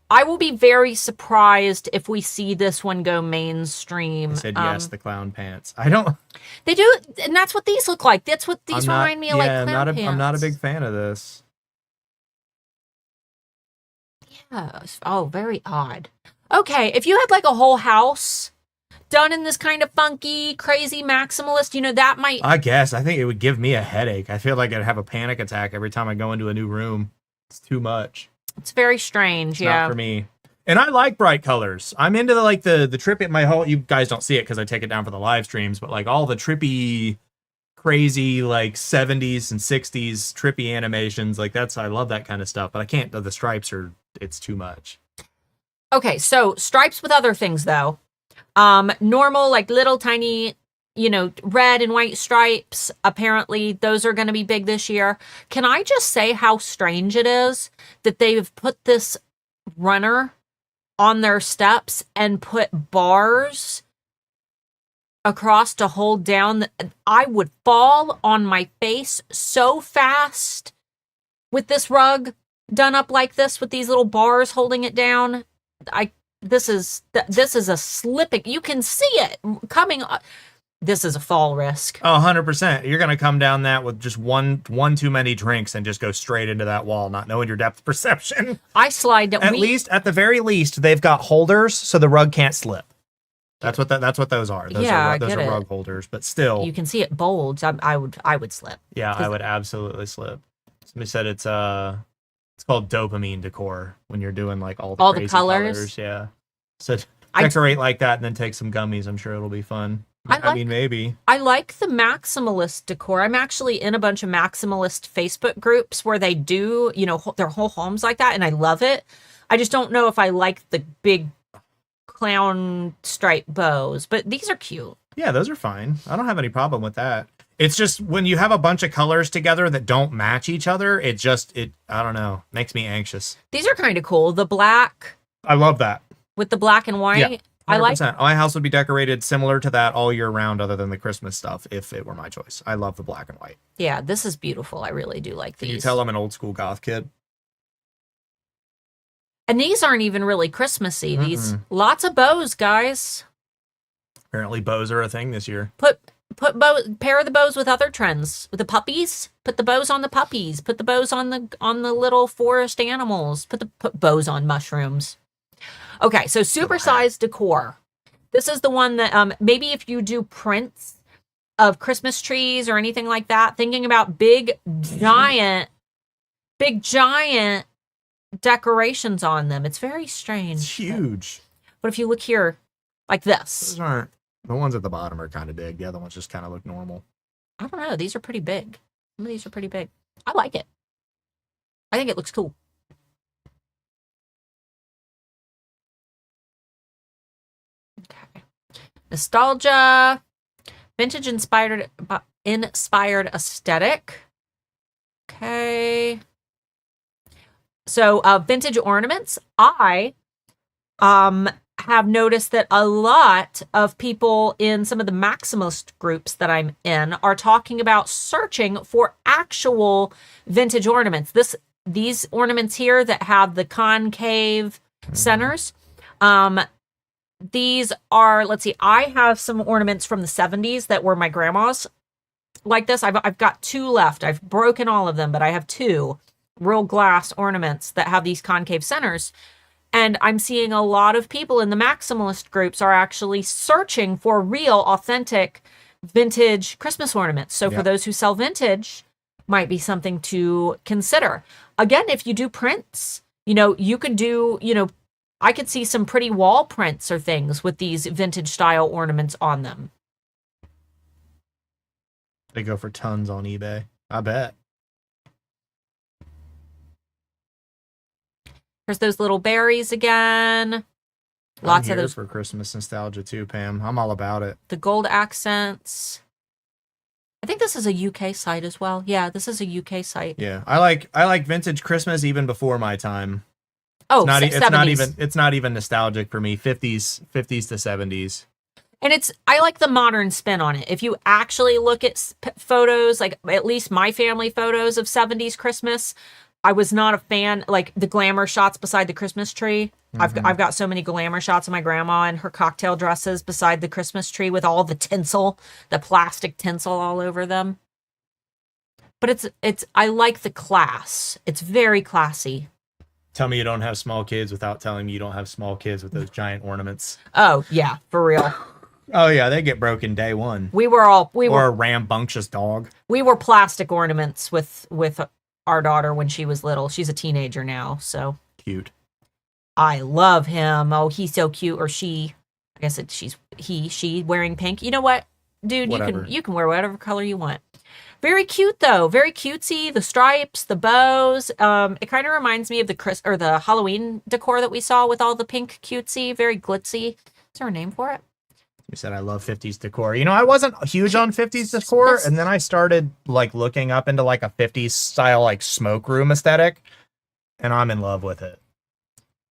I will be very surprised if we see this one go mainstream. I said yes, the clown pants. I don't... They do, and that's what these look like. That's what these remind me of, like clown pants. I'm not a big fan of this. Yeah. Oh, very odd. Okay, if you had like a whole house done in this kind of funky, crazy maximalist, you know, that might... I guess. I think it would give me a headache. I feel like I'd have a panic attack every time I go into a new room. It's too much. It's very strange, yeah. Not for me. And I like bright colors. I'm into the trippy, my whole, you guys don't see it because I take it down for the live streams, but like all the trippy, crazy, like 70s and 60s trippy animations, like I love that kind of stuff, but I can't, the stripes it's too much. Okay, so stripes with other things though. Normal, like little tiny, you know, red and white stripes. Apparently those are going to be big this year. Can I just say how strange it is that they've put this runner on their steps and put bars across to hold down. I would fall on my face so fast with this rug done up like this with these little bars holding it down. This is a slipping. You can see it coming. This is a fall risk. Oh, 100%. You're going to come down that with just one too many drinks and just go straight into that wall, not knowing your depth perception. I slide down. At the very least, they've got holders so the rug can't slip. That's what those are. Those are rug holders, but still. You can see it bulge. I would slip. Yeah, I would absolutely slip. Somebody said it's called dopamine decor when you're doing like all the crazy colors. Yeah. So decorate like that and then take some gummies. I'm sure it'll be fun. I mean, maybe. I like the maximalist decor. I'm actually in a bunch of maximalist Facebook groups where they do, you know, their whole homes like that, and I love it. I just don't know if I like the big clown stripe bows, but these are cute. Yeah, those are fine. I don't have any problem with that. It's just when you have a bunch of colors together that don't match each other, I don't know, makes me anxious. These are kind of cool. The black I love that. with the black and white. Yeah. I like. 100%. My house would be decorated similar to that all year round, other than the Christmas stuff, if it were my choice. I love the black and white. Yeah, this is beautiful. I really do like these. Can you tell I'm an old school goth kid? And these aren't even really Christmassy. These lots of bows, guys. Apparently bows are a thing this year. Put pair the bows with other trends. With the puppies, put the bows on the puppies. Put the bows on the little forest animals. Put bows on mushrooms. Okay, so supersized decor. This is the one that maybe if you do prints of Christmas trees or anything like that, thinking about big giant decorations on them. It's very strange. It's huge. But if you look here, like this. Those aren't, the ones at the bottom are kind of big. The other ones just kind of look normal. I don't know. These are pretty big. Some of these are pretty big. I like it. I think it looks cool. Okay. Nostalgia. Vintage inspired aesthetic. Okay. So vintage ornaments. I have noticed that a lot of people in some of the maximalist groups that I'm in are talking about searching for actual vintage ornaments. These ornaments here that have the concave centers. These are, let's see, I have some ornaments from the 70s that were my grandma's like this. I've got 2 left. I've broken all of them, but I have 2 real glass ornaments that have these concave centers. And I'm seeing a lot of people in the maximalist groups are actually searching for real, authentic, vintage Christmas ornaments. So for those who sell vintage, might be something to consider. Again, if you do prints, you could do, I could see some pretty wall prints or things with these vintage style ornaments on them. They go for tons on eBay. I bet. There's those little berries again. Lots of those for Christmas nostalgia too, Pam. I'm all about it. The gold accents. I think this is a UK site as well. Yeah, this is a UK site. Yeah, I like vintage Christmas even before my time. Oh, it's not even nostalgic for me. 50s to 70s. And I like the modern spin on it. If you actually look at photos, like at least my family photos of 70s Christmas, I was not a fan, like the glamour shots beside the Christmas tree. I've got so many glamour shots of my grandma in her cocktail dresses beside the Christmas tree with all the tinsel, the plastic tinsel all over them. But I like the class. It's very classy. Tell me you don't have small kids without telling me you don't have small kids with those giant ornaments. Oh, yeah, for real. Oh, yeah, they get broken day one. We were a rambunctious dog. We were plastic ornaments with our daughter when she was little. She's a teenager now, so. Cute. I love him. Oh, he's so cute. Or she. I guess she wearing pink. You know what, dude? Whatever. You can wear whatever color you want. Very cute though. Very cutesy. The stripes, the bows. It kind of reminds me of the Halloween decor that we saw with all the pink cutesy. Very glitzy. Is there a name for it? You said I love 50s decor. I wasn't huge on 50s decor, and then I started looking up into a 50s style smoke room aesthetic, and I'm in love with it.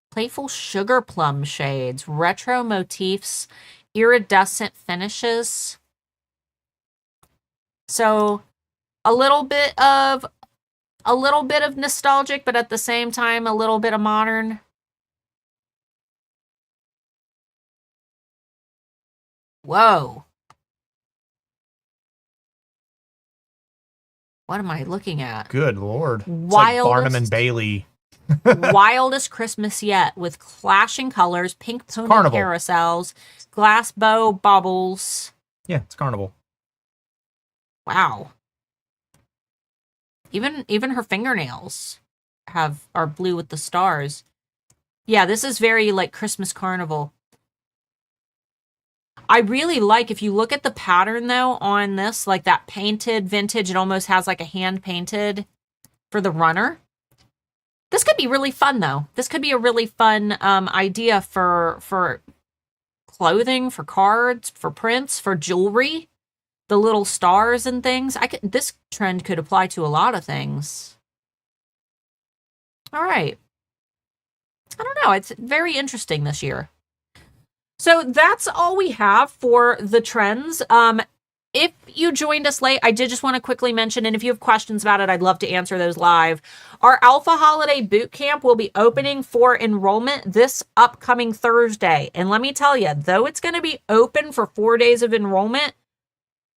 Playful sugar plum shades, retro motifs, iridescent finishes. So a little bit of nostalgic, but at the same time a little bit of modern. Whoa. What am I looking at? Good Lord. It's like Barnum and Bailey. Wildest Christmas yet, with clashing colors, pink pony carousels, glass bow bubbles. Yeah, it's carnival. Wow. Even her fingernails are blue with the stars. Yeah, this is very Christmas carnival. I really like, if you look at the pattern though on this, that painted vintage, it almost has a hand painted for the runner. This could be really fun though. This could be a really fun idea for clothing, for cards, for prints, for jewelry. the little stars and things. This trend could apply to a lot of things. All right. I don't know. It's very interesting this year. So that's all we have for the trends. If you joined us late, I did just want to quickly mention, and if you have questions about it, I'd love to answer those live. Our Alpha Holiday Bootcamp will be opening for enrollment this upcoming Thursday. And let me tell you, though it's going to be open for 4 days of enrollment,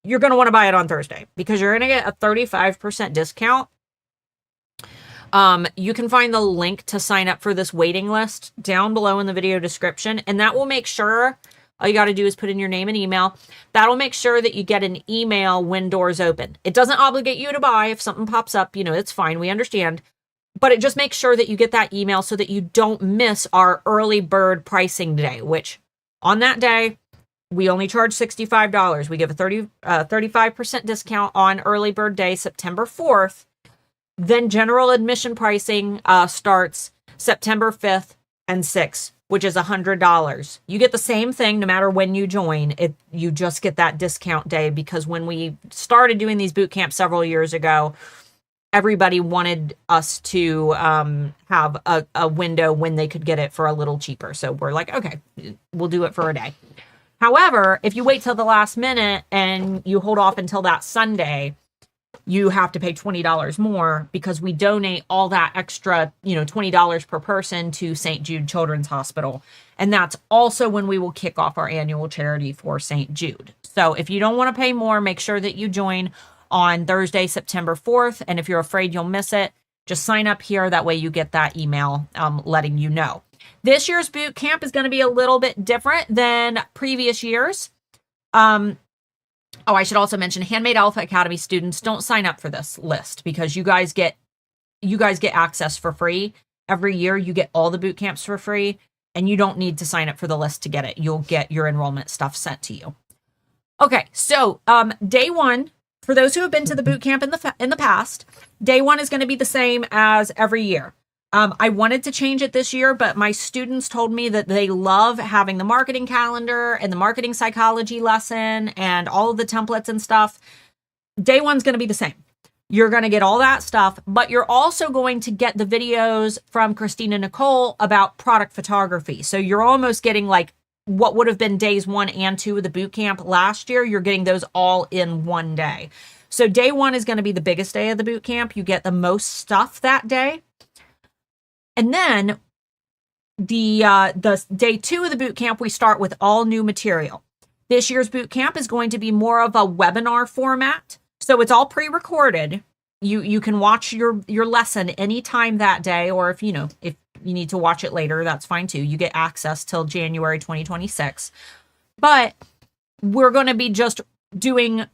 you're going to want to buy it on Thursday because you're going to get a 35% discount. You can find the link to sign up for this waiting list down below in the video description, and that will make sure, all you got to do is put in your name and email. That'll make sure that you get an email when doors open. It doesn't obligate you to buy. If something pops up, it's fine. We understand. But it just makes sure that you get that email so that you don't miss our early bird pricing day, which on that day, we only charge $65. We give a 35% discount on early bird day, September 4th. Then general admission pricing starts September 5th and 6th, which is $100. You get the same thing no matter when you join. You just get that discount day because when we started doing these boot camps several years ago, everybody wanted us to have a window when they could get it for a little cheaper. So we're like, okay, we'll do it for a day. However, if you wait till the last minute and you hold off until that Sunday, you have to pay $20 more because we donate all that extra, $20 per person to St. Jude Children's Hospital. And that's also when we will kick off our annual charity for St. Jude. So if you don't want to pay more, make sure that you join on Thursday, September 4th. And if you're afraid you'll miss it, just sign up here. That way you get that email letting you know. This year's boot camp is going to be a little bit different than previous years. I should also mention Handmade Alpha Academy students don't sign up for this list because you guys get access for free. Every year you get all the boot camps for free and you don't need to sign up for the list to get it. You'll get your enrollment stuff sent to you. Okay, so day one, for those who have been to the boot camp in the past, day one is going to be the same as every year. I wanted to change it this year, but my students told me that they love having the marketing calendar and the marketing psychology lesson and all of the templates and stuff. Day one's going to be the same. You're going to get all that stuff, but you're also going to get the videos from Christina Nicole about product photography. So you're almost getting like what would have been days 1 and 2 of the boot camp last year. You're getting those all in one day. So day one is going to be the biggest day of the boot camp. You get the most stuff that day. And then the day 2 of the boot camp, we start with all new material. This year's boot camp is going to be more of a webinar format. So it's all pre-recorded. You can watch your lesson anytime that day, or if you need to watch it later, that's fine too. You get access till January 2026. But we're going to be just doing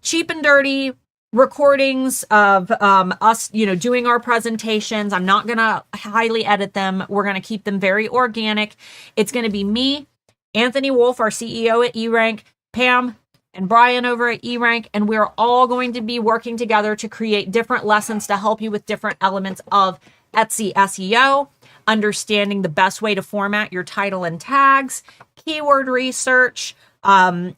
cheap and dirty recordings of us, doing our presentations. I'm not going to highly edit them. We're going to keep them very organic. It's going to be me, Anthony Wolf, our CEO at eRank, Pam and Brian over at eRank, and we're all going to be working together to create different lessons to help you with different elements of Etsy SEO, understanding the best way to format your title and tags, keyword research,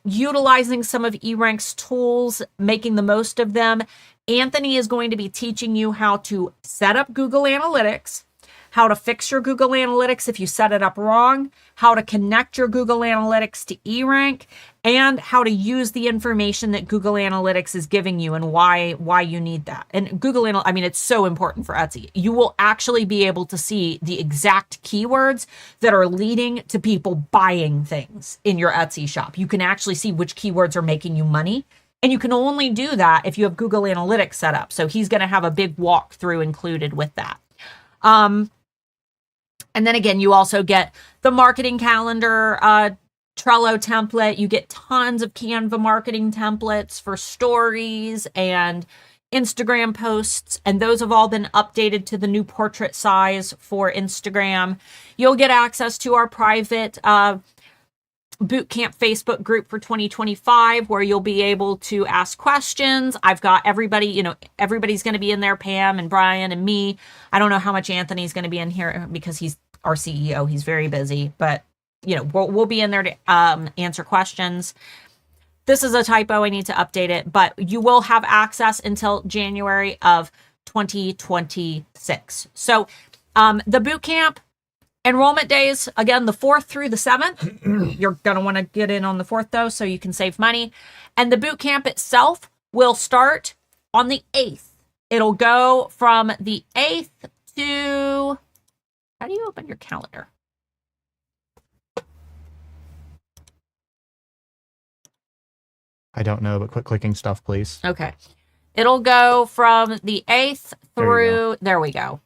utilizing some of eRank's tools, making the most of them. Anthony is going to be teaching you how to set up Google Analytics, how to fix your Google Analytics if you set it up wrong, how to connect your Google Analytics to eRank, and how to use the information that Google Analytics is giving you and why you need that. And Google Analytics, it's so important for Etsy. You will actually be able to see the exact keywords that are leading to people buying things in your Etsy shop. You can actually see which keywords are making you money. And you can only do that if you have Google Analytics set up. So he's going to have a big walkthrough included with that. And then again, you also get the marketing calendar, Trello template. You get tons of Canva marketing templates for stories and Instagram posts. And those have all been updated to the new portrait size for Instagram. You'll get access to our private bootcamp Facebook group for 2025, where you'll be able to ask questions. I've got everybody, everybody's going to be in there, Pam and Brian and me. I don't know how much Anthony's going to be in here because he's our CEO. He's very busy, but we'll be in there to answer questions. this is a typo. I need to update it, but you will have access until January of 2026. So the boot camp enrollment days, again, the 4th through the 7th. You're going to want to get in on the 4th, though, so you can save money. And the boot camp itself will start on the 8th. It'll go from the 8th to... How do you open your calendar? I don't know, but quit clicking stuff, please. Okay. It'll go from the 8th through... There we go.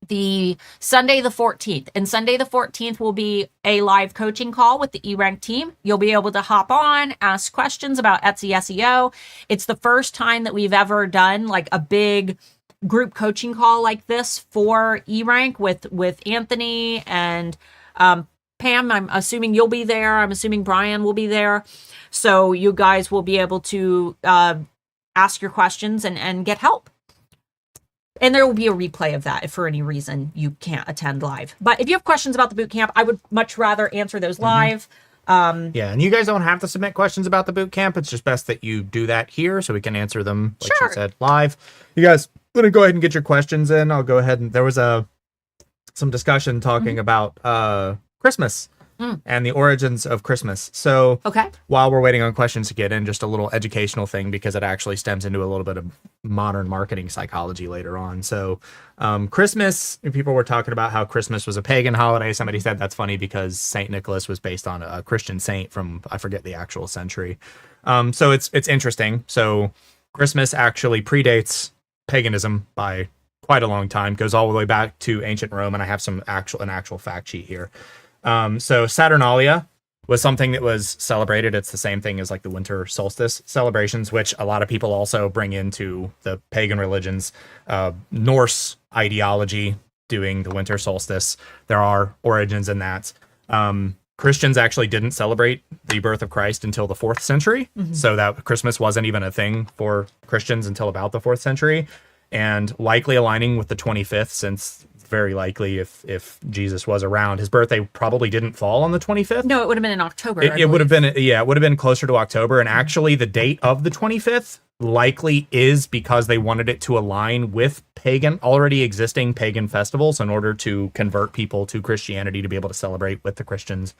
The Sunday the 14th. And Sunday the 14th will be a live coaching call with the eRank team. You'll be able to hop on, ask questions about Etsy SEO. It's the first time that we've ever done like a big group coaching call like this for eRank with Anthony and Pam. I'm assuming you'll be there. I'm assuming Brian will be there. So you guys will be able to ask your questions and get help. And there will be a replay of that if for any reason you can't attend live. But if you have questions about the bootcamp, I would much rather answer those live. Yeah, and you guys don't have to submit questions about the bootcamp. It's just best that you do that here so we can answer them, like Sure. she said, live. You guys want to go ahead and get your questions in? I'll go ahead and... There was some discussion talking about Christmas and the origins of Christmas. So Okay. while we're waiting on questions to get in, just a little educational thing because it actually stems into a little bit of modern marketing psychology later on. So Christmas, people were talking about how Christmas was a pagan holiday. Somebody said that's funny because Saint Nicholas was based on a Christian saint from, I forget the actual century. So it's interesting. So Christmas actually predates paganism by quite a long time, goes all the way back to ancient Rome, and I have an actual fact sheet here. So Saturnalia was something that was celebrated. It's the same thing as like the winter solstice celebrations, which a lot of people also bring into the pagan religions. Norse ideology doing the winter solstice. There are origins in that. Christians actually didn't celebrate the birth of Christ until the 4th century. So that Christmas wasn't even a thing for Christians until about the 4th century. And likely aligning with the 25th, since very likely if Jesus was around, his birthday probably didn't fall on the 25th. No, it would have been in October. It would have been, yeah, it would have been closer to October. And actually the date of the 25th likely is because they wanted it to align with already existing pagan festivals in order to convert people to Christianity to be able to celebrate with the Christians.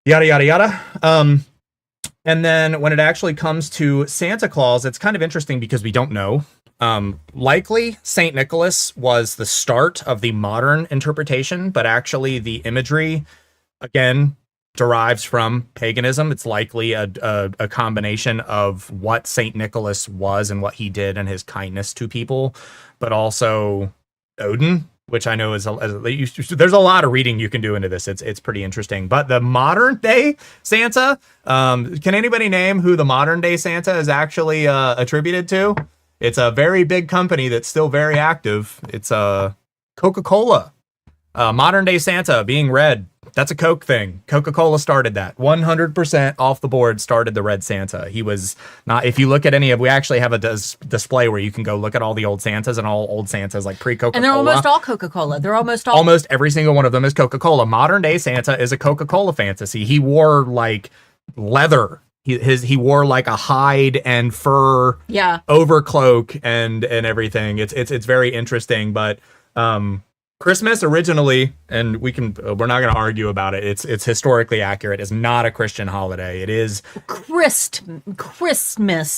Yada, yada, yada. And then when it actually comes to Santa Claus, it's kind of interesting because we don't know. Likely St. Nicholas was the start of the modern interpretation, but actually the imagery, again, derives from paganism. It's likely a combination of what St. Nicholas was and what he did and his kindness to people, but also Odin, which I know is there's a lot of reading you can do into this. It's pretty interesting. But the modern day Santa, can anybody name who the modern day Santa is actually attributed to? It's a very big company that's still very active. It's Coca-Cola. Modern day Santa being red. That's a Coke thing. Coca-Cola started that. 100% off the board started the red Santa. He was not, if you look at we actually have a display where you can go look at all the old Santas, and all old Santas like pre-Coca-Cola. And they're almost all Coca-Cola. They're almost every single one of them is Coca-Cola. Modern day Santa is a Coca-Cola fantasy. He wore like leather. He wore like a hide and fur overcloak and everything. It's very interesting, but Christmas originally, and we're not going to argue about it. It's historically accurate. It's not a Christian holiday. It is Christmas.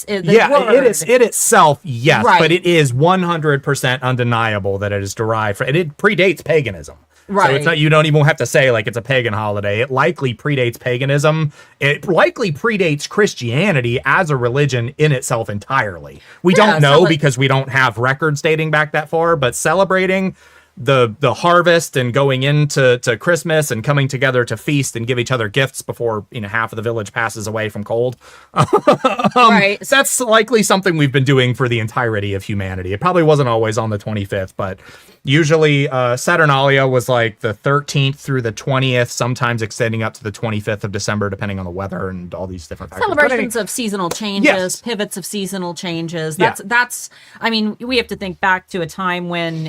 It is it itself, yes, right. But it is 100% undeniable that it is derived from. It predates paganism. Right. So it's not, you don't even have to say like it's a pagan holiday. It likely predates paganism. It likely predates Christianity as a religion in itself entirely. We don't know because we don't have records dating back that far, but celebrating the harvest and going into Christmas and coming together to feast and give each other gifts before half of the village passes away from cold. Right. That's likely something we've been doing for the entirety of humanity. It probably wasn't always on the 25th, but usually Saturnalia was like the 13th through the 20th, sometimes extending up to the 25th of December, depending on the weather and all these different factors. Celebrations of seasonal changes, pivots of seasonal changes. That's. I mean, we have to think back to a time when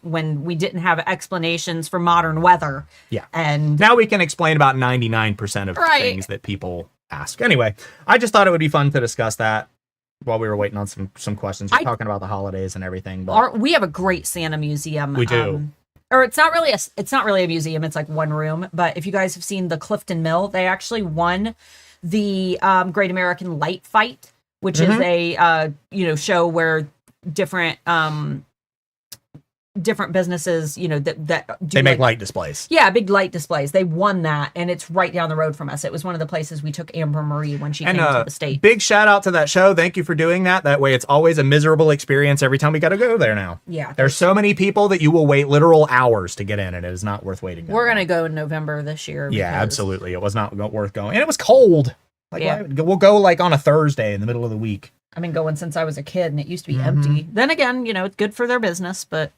when we didn't have explanations for modern weather. Yeah, and now we can explain about 99% of things that people ask. Anyway, I just thought it would be fun to discuss that while we were waiting on some questions. We're talking about the holidays and everything. But we have a great Santa museum. We do. Or it's not really a museum. It's like one room. But if you guys have seen the Clifton Mill, they actually won the Great American Light Fight, which is a show where different businesses, that do they make light displays. Yeah, big light displays. They won that, and it's right down the road from us. It was one of the places we took Amber Marie when she came to the state. Big shout out to that show. Thank you for doing that. That way it's always a miserable experience every time we got to go there now. Yeah. There's so many people that you will wait literal hours to get in, and it is not worth waiting. We're going to go in November this year. Yeah, absolutely. It was not worth going. And it was cold. We'll go like on a Thursday in the middle of the week. I've been going since I was a kid, and it used to be empty. Then again, it's good for their business, but...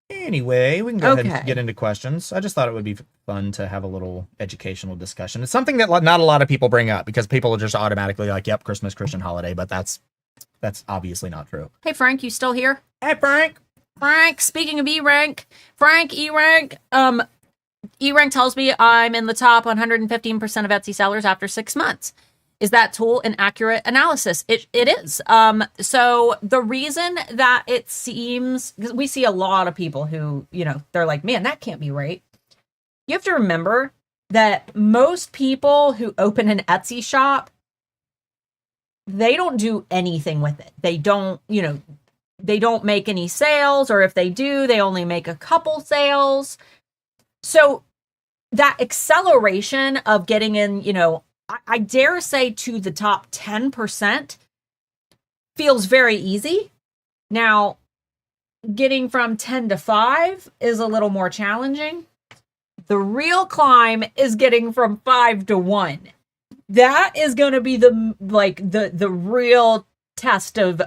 Anyway, we can go ahead and get into questions. I just thought it would be fun to have a little educational discussion. It's something that not a lot of people bring up because people are just automatically like, yep, Christmas, Christian holiday, but that's obviously not true. Hey, Frank, you still here? Hey, Frank. Frank, speaking of E-Rank, E-Rank tells me I'm in the top 115% of Etsy sellers after 6 months. Is that tool an accurate analysis? It is. So the reason that it seems, because we see a lot of people who, they're like, man, that can't be right. You have to remember that most people who open an Etsy shop, they don't do anything with it. They don't make any sales, or if they do, they only make a couple sales. So that acceleration of getting in, I dare say to the top 10% feels very easy. Now, getting from 10 to 5 is a little more challenging. The real climb is getting from 5 to 1. That is going to be the real test of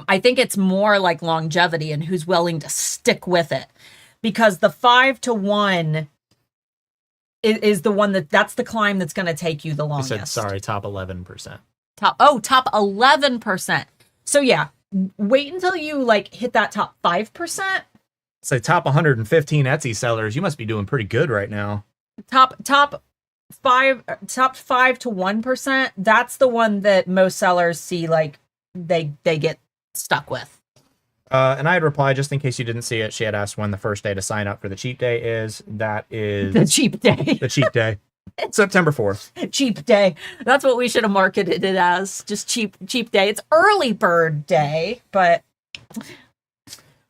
I think it's more like longevity and who's willing to stick with it, because the 5 to 1 is the one that's the climb that's going to take you the longest. You said, sorry, top 11%. Top 11%. So yeah, wait until you hit that top 5%. Say top 115 Etsy sellers. You must be doing pretty good right now. Top 5 to 1%. That's the one that most sellers see they get stuck with. And I had replied, just in case you didn't see it, she had asked when the first day to sign up for the cheap day is. That is... The cheap day. The cheap day. September 4th. Cheap day. That's what we should have marketed it as. Just cheap day. It's early bird day, but...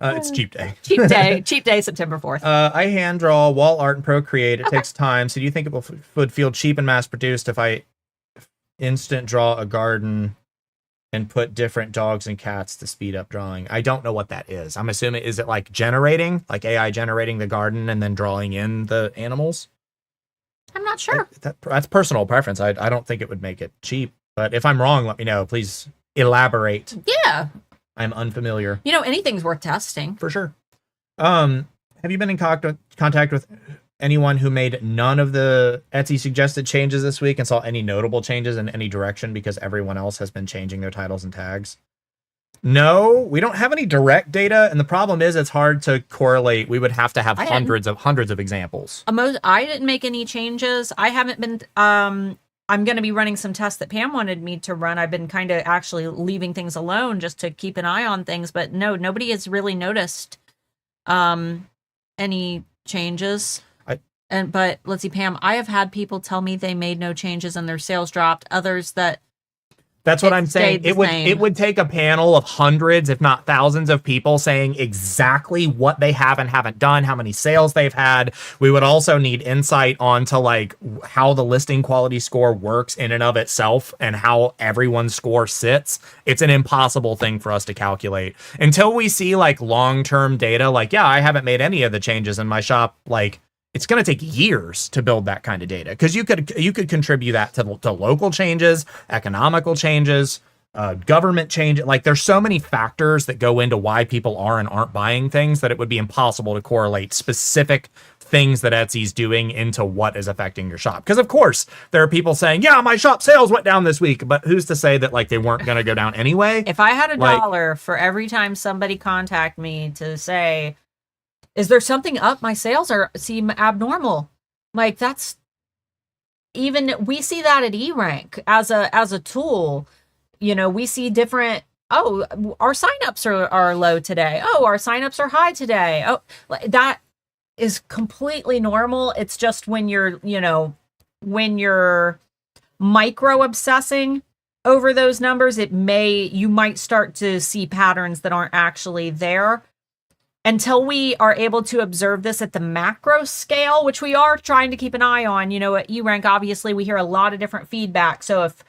It's cheap day. Cheap day, September 4th. I hand draw wall art and Procreate. It takes time. So do you think it would feel cheap and mass produced if I instant draw a garden and put different dogs and cats to speed up drawing? I don't know what that is. I'm assuming, is it like generating, like AI generating the garden and then drawing in the animals? I'm not sure. That's personal preference. I don't think it would make it cheap, but if I'm wrong, let me know. Please elaborate. Yeah. I'm unfamiliar. Anything's worth testing. For sure. Have you been in contact with anyone who made none of the Etsy suggested changes this week and saw any notable changes in any direction because everyone else has been changing their titles and tags? No, we don't have any direct data, and the problem is it's hard to correlate. We would have to have hundreds of examples. I didn't make any changes. I haven't been. I'm going to be running some tests that Pam wanted me to run. I've been kind of actually leaving things alone just to keep an eye on things, but no, nobody has really noticed any changes. But let's see, Pam, I have had people tell me they made no changes and their sales dropped. Others that's what I'm saying. It would take a panel of hundreds, if not thousands, of people saying exactly what they have and haven't done, how many sales they've had. We would also need insight onto how the listing quality score works in and of itself and how everyone's score sits. It's an impossible thing for us to calculate until we see long-term data. I haven't made any of the changes in my shop. It's going to take years to build that kind of data because you could contribute that to local changes, economical changes, government change. There's so many factors that go into why people are and aren't buying things that it would be impossible to correlate specific things that Etsy's doing into what is affecting your shop. Because of course there are people saying, yeah, my shop sales went down this week, but who's to say that they weren't going to go down anyway? If I had $1 for every time somebody contact me to say, Is there something up? My sales seem abnormal. Like that's even we see that at eRank as a tool. We see different. Oh, our signups are low today. Oh, our signups are high today. Oh, that is completely normal. It's just when you're micro obsessing over those numbers, you might start to see patterns that aren't actually there. Until we are able to observe this at the macro scale, which we are trying to keep an eye on, at eRank, obviously we hear a lot of different feedback. So if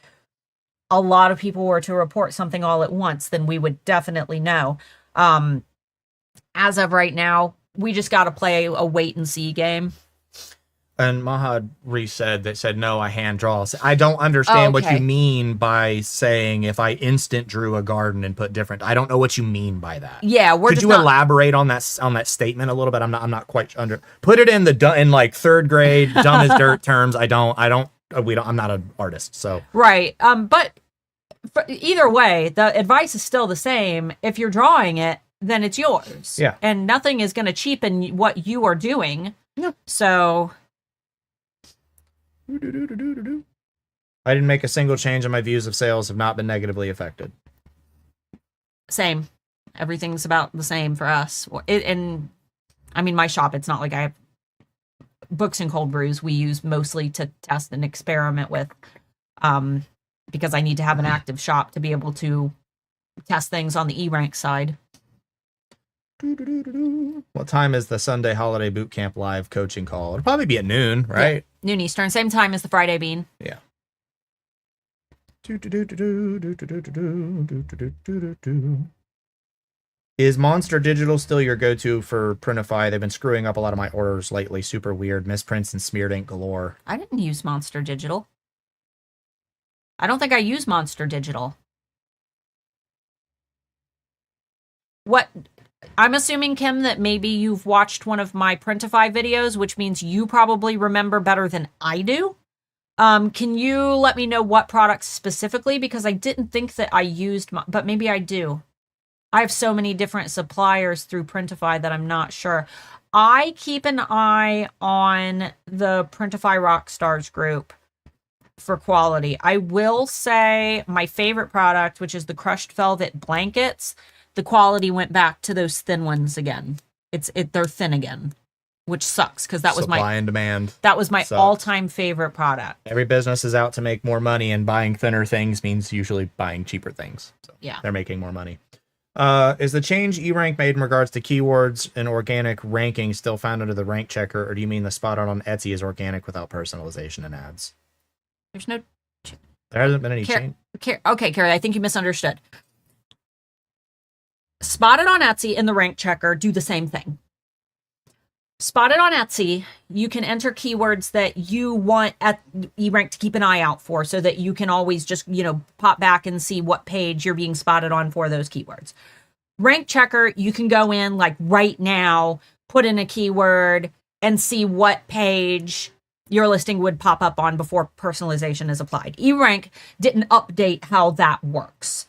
a lot of people were to report something all at once, then we would definitely know. As of right now, we just got to play a wait and see game. And Mahad said, no, I hand draw. I don't understand what you mean by saying if I instant drew a garden and put different. I don't know what you mean by that. Yeah, Could you elaborate on that statement a little bit? I'm not quite under. Put it in like third grade dumb as dirt terms. I'm not an artist, so. Right. But either way, the advice is still the same. If you're drawing it, then it's yours. Yeah. And nothing is going to cheapen what you are doing. Yeah. So. I didn't make a single change, and my views of sales have not been negatively affected. Same. Everything's about the same for us. And I mean, my shop, it's not like I have books and cold brews we use mostly to test and experiment with, because I need to have an active shop to be able to test things on the eRank side. What time is the Sunday Holiday Boot Camp live coaching call? It'll probably be at noon, right? Yeah. Noon Eastern, same time as the Friday Bean. Yeah. Is Monster Digital still your go-to for Printify? They've been screwing up a lot of my orders lately. Super weird. Misprints and smeared ink galore. I didn't use Monster Digital. I don't think I use Monster Digital. What? I'm assuming, Kim, that maybe you've watched one of my Printify videos, which means you probably remember better than I do. Can you let me know what products specifically? Because I didn't think that I used, but maybe I do. I have so many different suppliers through Printify that I'm not sure. I keep an eye on the Printify Rockstars group for quality. I will say my favorite product, which is the crushed velvet blankets, the quality went back to those thin ones again. They're thin again, which sucks because that was supply and demand. That was my all-time favorite product. Every business is out to make more money, and buying thinner things means usually buying cheaper things. So yeah, they're making more money. Is the change eRank made in regards to keywords and organic ranking still found under the rank checker, or do you mean the spot on Etsy is organic without personalization and ads? There hasn't been any change. Okay, Carrie, I think you misunderstood. Spotted on Etsy and the rank checker do the same thing. Spotted on Etsy, you can enter keywords that you want at eRank to keep an eye out for so that you can always just, pop back and see what page you're being spotted on for those keywords. Rank checker, you can go in like right now, put in a keyword and see what page your listing would pop up on before personalization is applied. eRank didn't update how that works.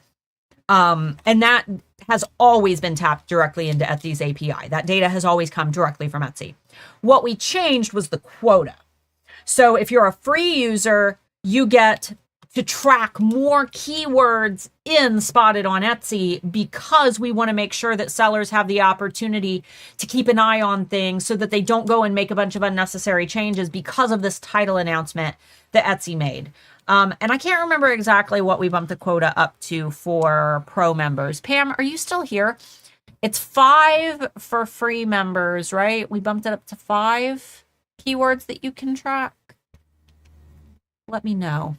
And that has always been tapped directly into Etsy's API. That data has always come directly from Etsy. What we changed was the quota. So if you're a free user, you get to track more keywords in Spotted on Etsy because we want to make sure that sellers have the opportunity to keep an eye on things so that they don't go and make a bunch of unnecessary changes because of this title announcement that Etsy made. And I can't remember exactly what we bumped the quota up to for pro members. Pam, are you still here? It's 5 for free members, right? We bumped it up to 5 keywords that you can track. Let me know.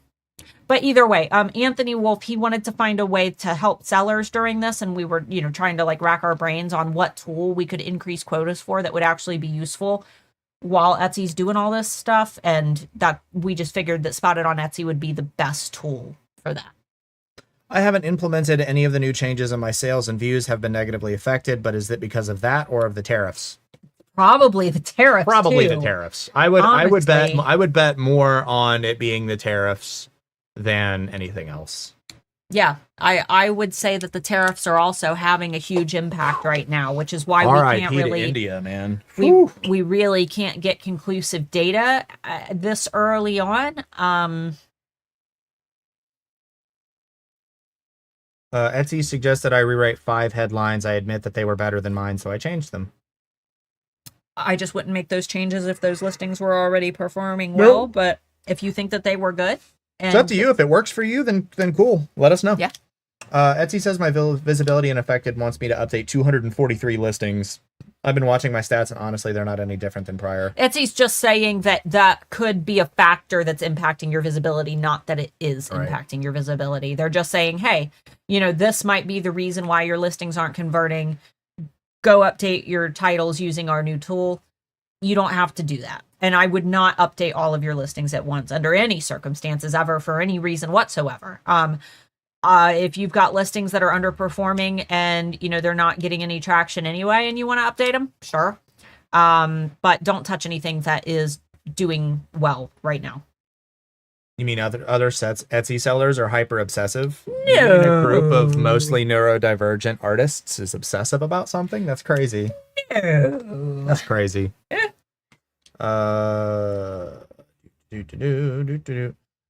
But either way, Anthony Wolf, he wanted to find a way to help sellers during this. And we were, trying to rack our brains on what tool we could increase quotas for that would actually be useful while Etsy's doing all this stuff, and that we just figured that Spotted on Etsy would be the best tool for that. I haven't implemented any of the new changes, and my sales and views have been negatively affected, but is it because of that or of the tariffs? Probably the tariffs. Probably the tariffs. I would bet more on it being the tariffs than anything else. Yeah, I would say that the tariffs are also having a huge impact right now, which is why we R.I.P. can't to really India, man. we really can't get conclusive data this early on. Etsy suggested I rewrite 5 headlines. I admit that they were better than mine, so I changed them. I just wouldn't make those changes if those listings were already performing well, but if you think that they were good, it's up to you. If it works for you, then cool. Let us know. Yeah. Etsy says my visibility unaffected wants me to update 243 listings. I've been watching my stats, and honestly, they're not any different than prior. Etsy's just saying that that could be a factor that's impacting your visibility, not that it is impacting your visibility. They're just saying, hey, you know, this might be the reason why your listings aren't converting. Go update your titles using our new tool. You don't have to do that. And I would not update all of your listings at once under any circumstances ever for any reason whatsoever. If you've got listings that are underperforming and, you know, they're not getting any traction anyway and you want to update them, sure. But don't touch anything that is doing well right now. You mean other sets? Etsy sellers are hyper obsessive? No. You mean a group of mostly neurodivergent artists is obsessive about something? That's crazy. No. That's crazy. I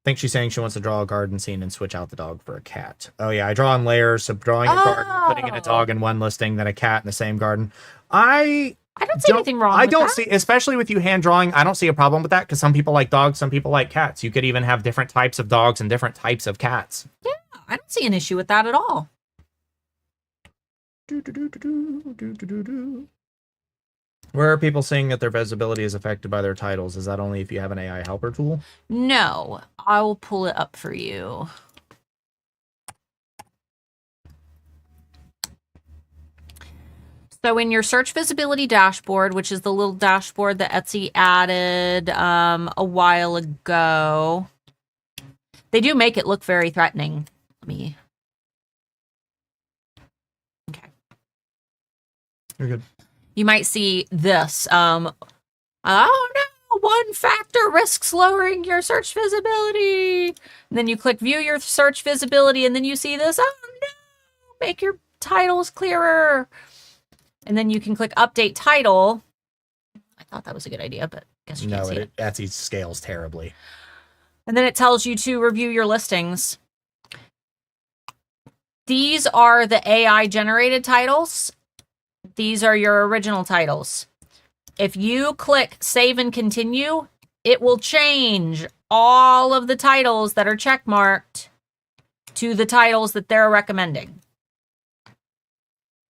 think she's saying she wants to draw a garden scene and switch out the dog for a cat. Oh yeah, I draw in layers, so drawing a garden, putting in a dog in one listing, then a cat in the same garden. I don't see anything wrong with that. See, especially with you hand drawing, I don't see a problem with that because some people like dogs, some people like cats. You could even have different types of dogs and different types of cats. Yeah, I don't see an issue with that at all. Where are people saying that their visibility is affected by their titles? Is that only if you have an AI helper tool? No, I will pull it up for you. So in your search visibility dashboard, which is the little dashboard that Etsy added a while ago, they do make it look very threatening. Okay. You're good. You might see this. Oh no, one factor risks lowering your search visibility. And then you click view your search visibility and then you see this. Oh no, make your titles clearer. And then you can click update title. I thought that was a good idea, but I guess you can't see it. Etsy scales terribly. And then it tells you to review your listings. These are the AI generated titles. These are your original titles. If you click save and continue, it will change all of the titles that are checkmarked to the titles that they're recommending.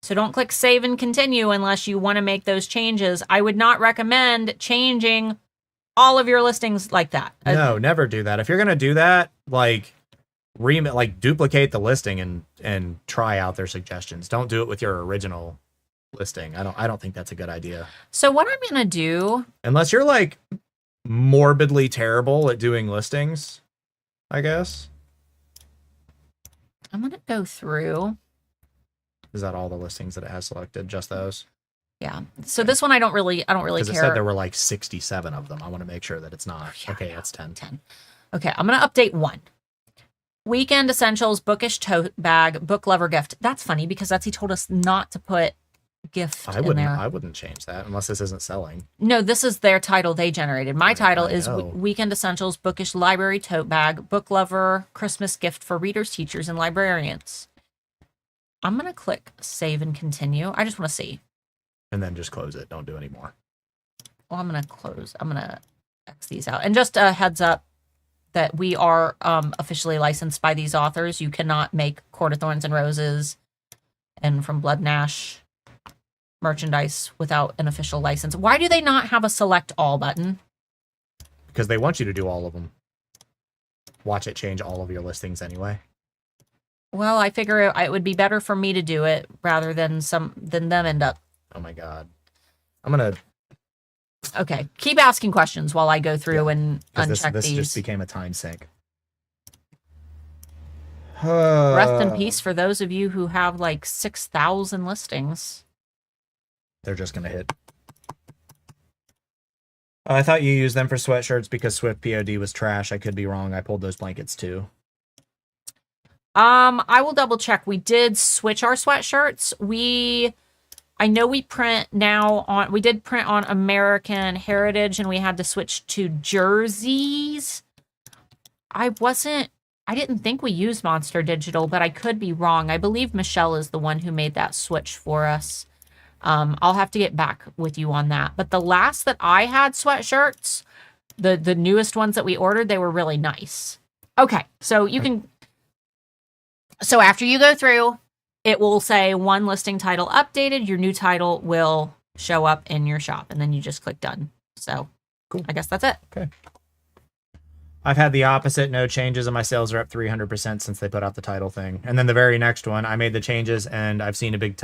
So don't click save and continue unless you want to make those changes. I would not recommend changing all of your listings like that. No, never do that. If you're going to do that, duplicate the listing and try out their suggestions. Don't do it with your original listing. I don't think that's a good idea. So what I'm going to do, unless you're like morbidly terrible at doing listings, I guess. I'm going to go through. Is that all the listings that it has selected? Just those? Yeah. So this one I don't really care. Because it said there were like 67 of them. I want to make sure that it's not. Yeah, okay, it's 10. Okay, I'm going to update one. Weekend Essentials, Bookish Tote Bag, Book Lover Gift. That's funny because Etsy told us not to put gift in there. I wouldn't change that unless this isn't selling. No, this is their title they generated. My title is Weekend Essentials, Bookish Library Tote Bag, Book Lover Christmas Gift for Readers, Teachers, and Librarians. I'm going to click save and continue. I just want to see. And then just close it. Don't do any more. Well, I'm going to close. I'm going to X these out. And just a heads up that we are officially licensed by these authors. You cannot make Court of Thorns and Roses and From Blood and Ash merchandise without an official license. Why do they not have a select all button? Because they want you to do all of them. Watch it change all of your listings anyway. Well, I figure it would be better for me to do it rather than them end up. Oh my God. I'm going to... Okay. Keep asking questions while I go through and uncheck this these. This just became a time sink. Rest in peace for those of you who have like 6,000 listings. They're just going to hit. I thought you used them for sweatshirts because Swift POD was trash. I could be wrong. I pulled those blankets too. I will double check. We did switch our sweatshirts. I know we did print on American Heritage and we had to switch to jerseys. I didn't think we used Monster Digital, but I could be wrong. I believe Michelle is the one who made that switch for us. I'll have to get back with you on that. But the last that I had sweatshirts, the newest ones that we ordered, they were really nice. Okay, so so after you go through, it will say one listing title updated. Your new title will show up in your shop, and then you just click done. So cool. I guess that's it. Okay. I've had the opposite. No changes, and my sales are up 300% since they put out the title thing. And then the very next one, I made the changes, and I've seen a big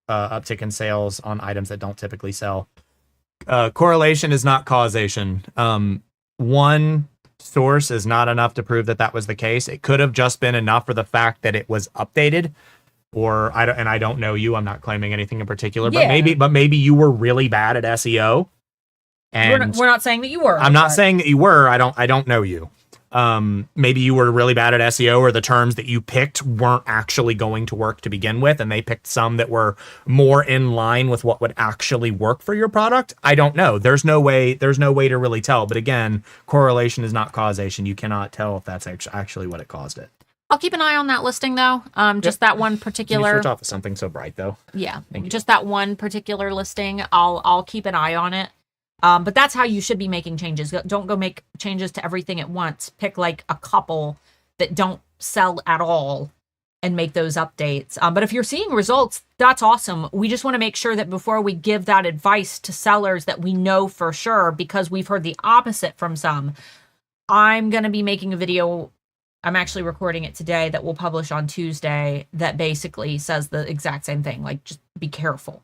uptick in sales on items that don't typically sell. Correlation is not causation. One source is not enough to prove that that was the case. It could have just been enough for the fact that it was updated. Or I don't know you. I'm not claiming anything in particular, but maybe you were really bad at SEO. And we're not saying that you were. I'm not saying that you were. I don't know you. Maybe you were really bad at SEO, or the terms that you picked weren't actually going to work to begin with, and they picked some that were more in line with what would actually work for your product. I don't know. There's no way to really tell. But again, correlation is not causation. You cannot tell if that's actually what it caused it. I'll keep an eye on that listing though. Just that one particular. Can you switch off of something so bright though? Yeah, just that one particular listing. I'll keep an eye on it. But that's how you should be making changes. Don't go make changes to everything at once. Pick like a couple that don't sell at all and make those updates. But if you're seeing results, that's awesome. We just want to make sure that before we give that advice to sellers that we know for sure, because we've heard the opposite from some. I'm going to be making a video. I'm actually recording it today that we'll publish on Tuesday that basically says the exact same thing. Like, just be careful.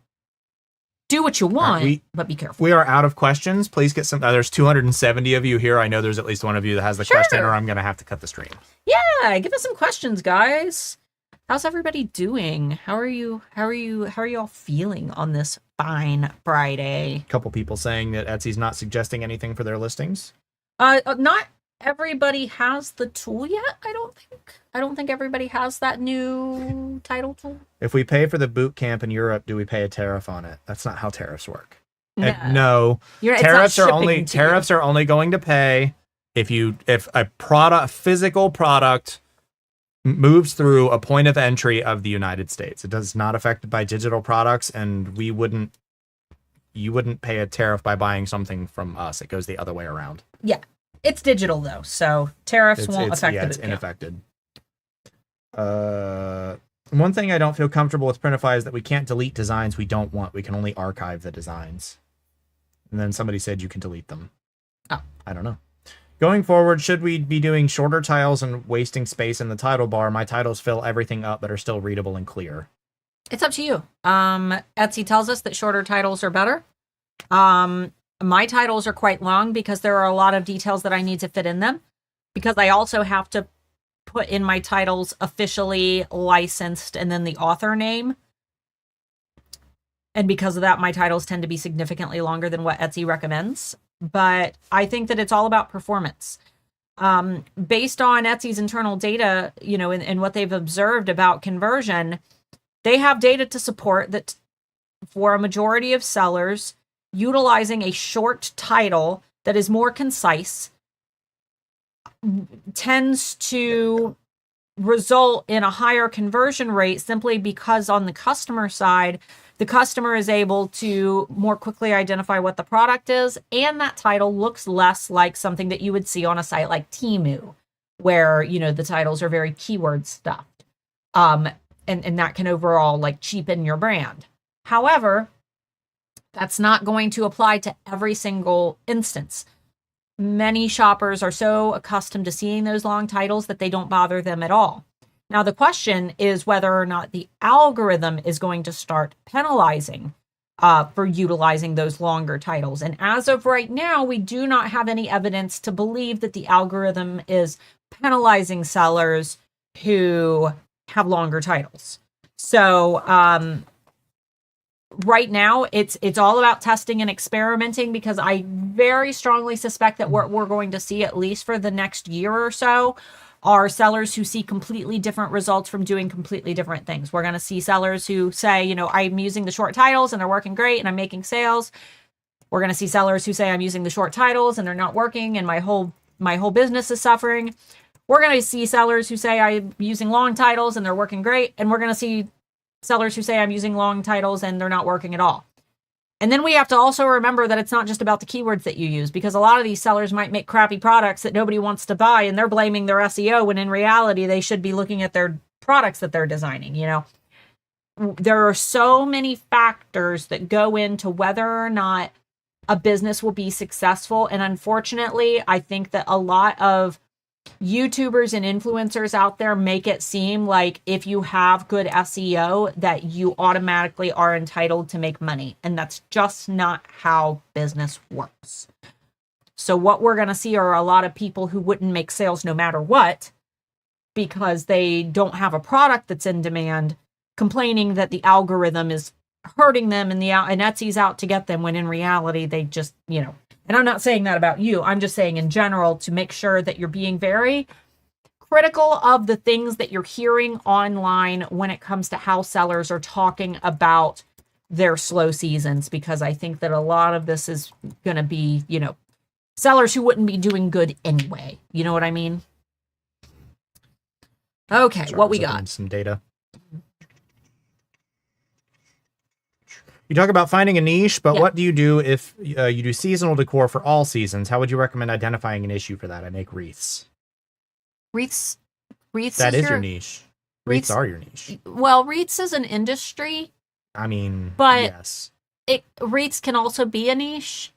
Do what you want, but be careful. We are out of questions. Please get some. There's 270 of you here. I know there's at least one of you that has the question, or I'm going to have to cut the stream. Yeah, give us some questions, guys. How's everybody doing? How are you all feeling on this fine Friday? A couple people saying that Etsy's not suggesting anything for their listings. Not everybody has the tool yet. I don't think everybody has that new title tool. If we pay for the boot camp in Europe, do we pay a tariff on it? That's not how tariffs work. No. No. Tariffs are only going to pay if a physical product moves through a point of entry of the United States. It does not affected by digital products, and you wouldn't pay a tariff by buying something from us. It goes the other way around. Yeah. It's digital though, so tariffs won't affect it. It's unaffected. One thing I don't feel comfortable with Printify is that we can't delete designs we don't want. We can only archive the designs. And then somebody said you can delete them. Oh. I don't know. Going forward, should we be doing shorter titles and wasting space in the title bar? My titles fill everything up but are still readable and clear. It's up to you. Etsy tells us that shorter titles are better. My titles are quite long because there are a lot of details that I need to fit in them, because I also have to put in my titles officially licensed and then the author name. And because of that, my titles tend to be significantly longer than what Etsy recommends. But I think that it's all about performance. Based on Etsy's internal data, and what they've observed about conversion, they have data to support that for a majority of sellers, utilizing a short title that is more concise tends to result in a higher conversion rate, simply because on the customer side, the customer is able to more quickly identify what the product is, and that title looks less like something that you would see on a site like Temu, where, the titles are very keyword stuffed. And that can overall cheapen your brand. However, that's not going to apply to every single instance. Many shoppers are so accustomed to seeing those long titles that they don't bother them at all. Now, the question is whether or not the algorithm is going to start penalizing for utilizing those longer titles. And as of right now, we do not have any evidence to believe that the algorithm is penalizing sellers who have longer titles. So, right now, it's all about testing and experimenting, because I very strongly suspect that what we're going to see, at least for the next year or so, are sellers who see completely different results from doing completely different things. We're going to see sellers who say, you know, I'm using the short titles and they're working great and I'm making sales. We're going to see sellers who say I'm using the short titles and they're not working and my whole business is suffering. We're going to see sellers who say I'm using long titles and they're working great. And we're going to see sellers who say I'm using long titles and they're not working at all. And then we have to also remember that it's not just about the keywords that you use, because a lot of these sellers might make crappy products that nobody wants to buy and they're blaming their SEO when in reality they should be looking at their products that they're designing. You know, there are so many factors that go into whether or not a business will be successful. And unfortunately, I think that a lot of YouTubers and influencers out there make it seem like if you have good SEO that you automatically are entitled to make money. And that's just not how business works. So what we're going to see are a lot of people who wouldn't make sales no matter what, because they don't have a product that's in demand, complaining that the algorithm is hurting them and Etsy's out to get them, when in reality they just, you know. And I'm not saying that about you. I'm just saying in general to make sure that you're being very critical of the things that you're hearing online when it comes to how sellers are talking about their slow seasons, because I think that a lot of this is going to be, you know, sellers who wouldn't be doing good anyway. You know what I mean? Okay, what we got? Some data. You talk about finding a niche, but what do you do if you do seasonal decor for all seasons? How would you recommend identifying an issue for that? I make wreaths. Wreaths. That is your niche. Wreaths are your niche. Well, wreaths is an industry. I mean, but yes. Wreaths can also be a niche.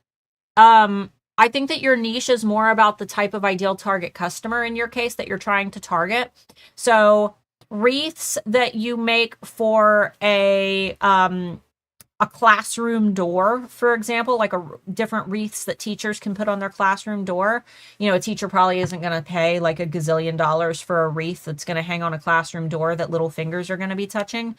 I think that your niche is more about the type of ideal target customer in your case that you're trying to target. So wreaths that you make for a classroom door, for example, like different wreaths that teachers can put on their classroom door. You know, a teacher probably isn't going to pay like $1 gazillion for a wreath that's going to hang on a classroom door that little fingers are going to be touching,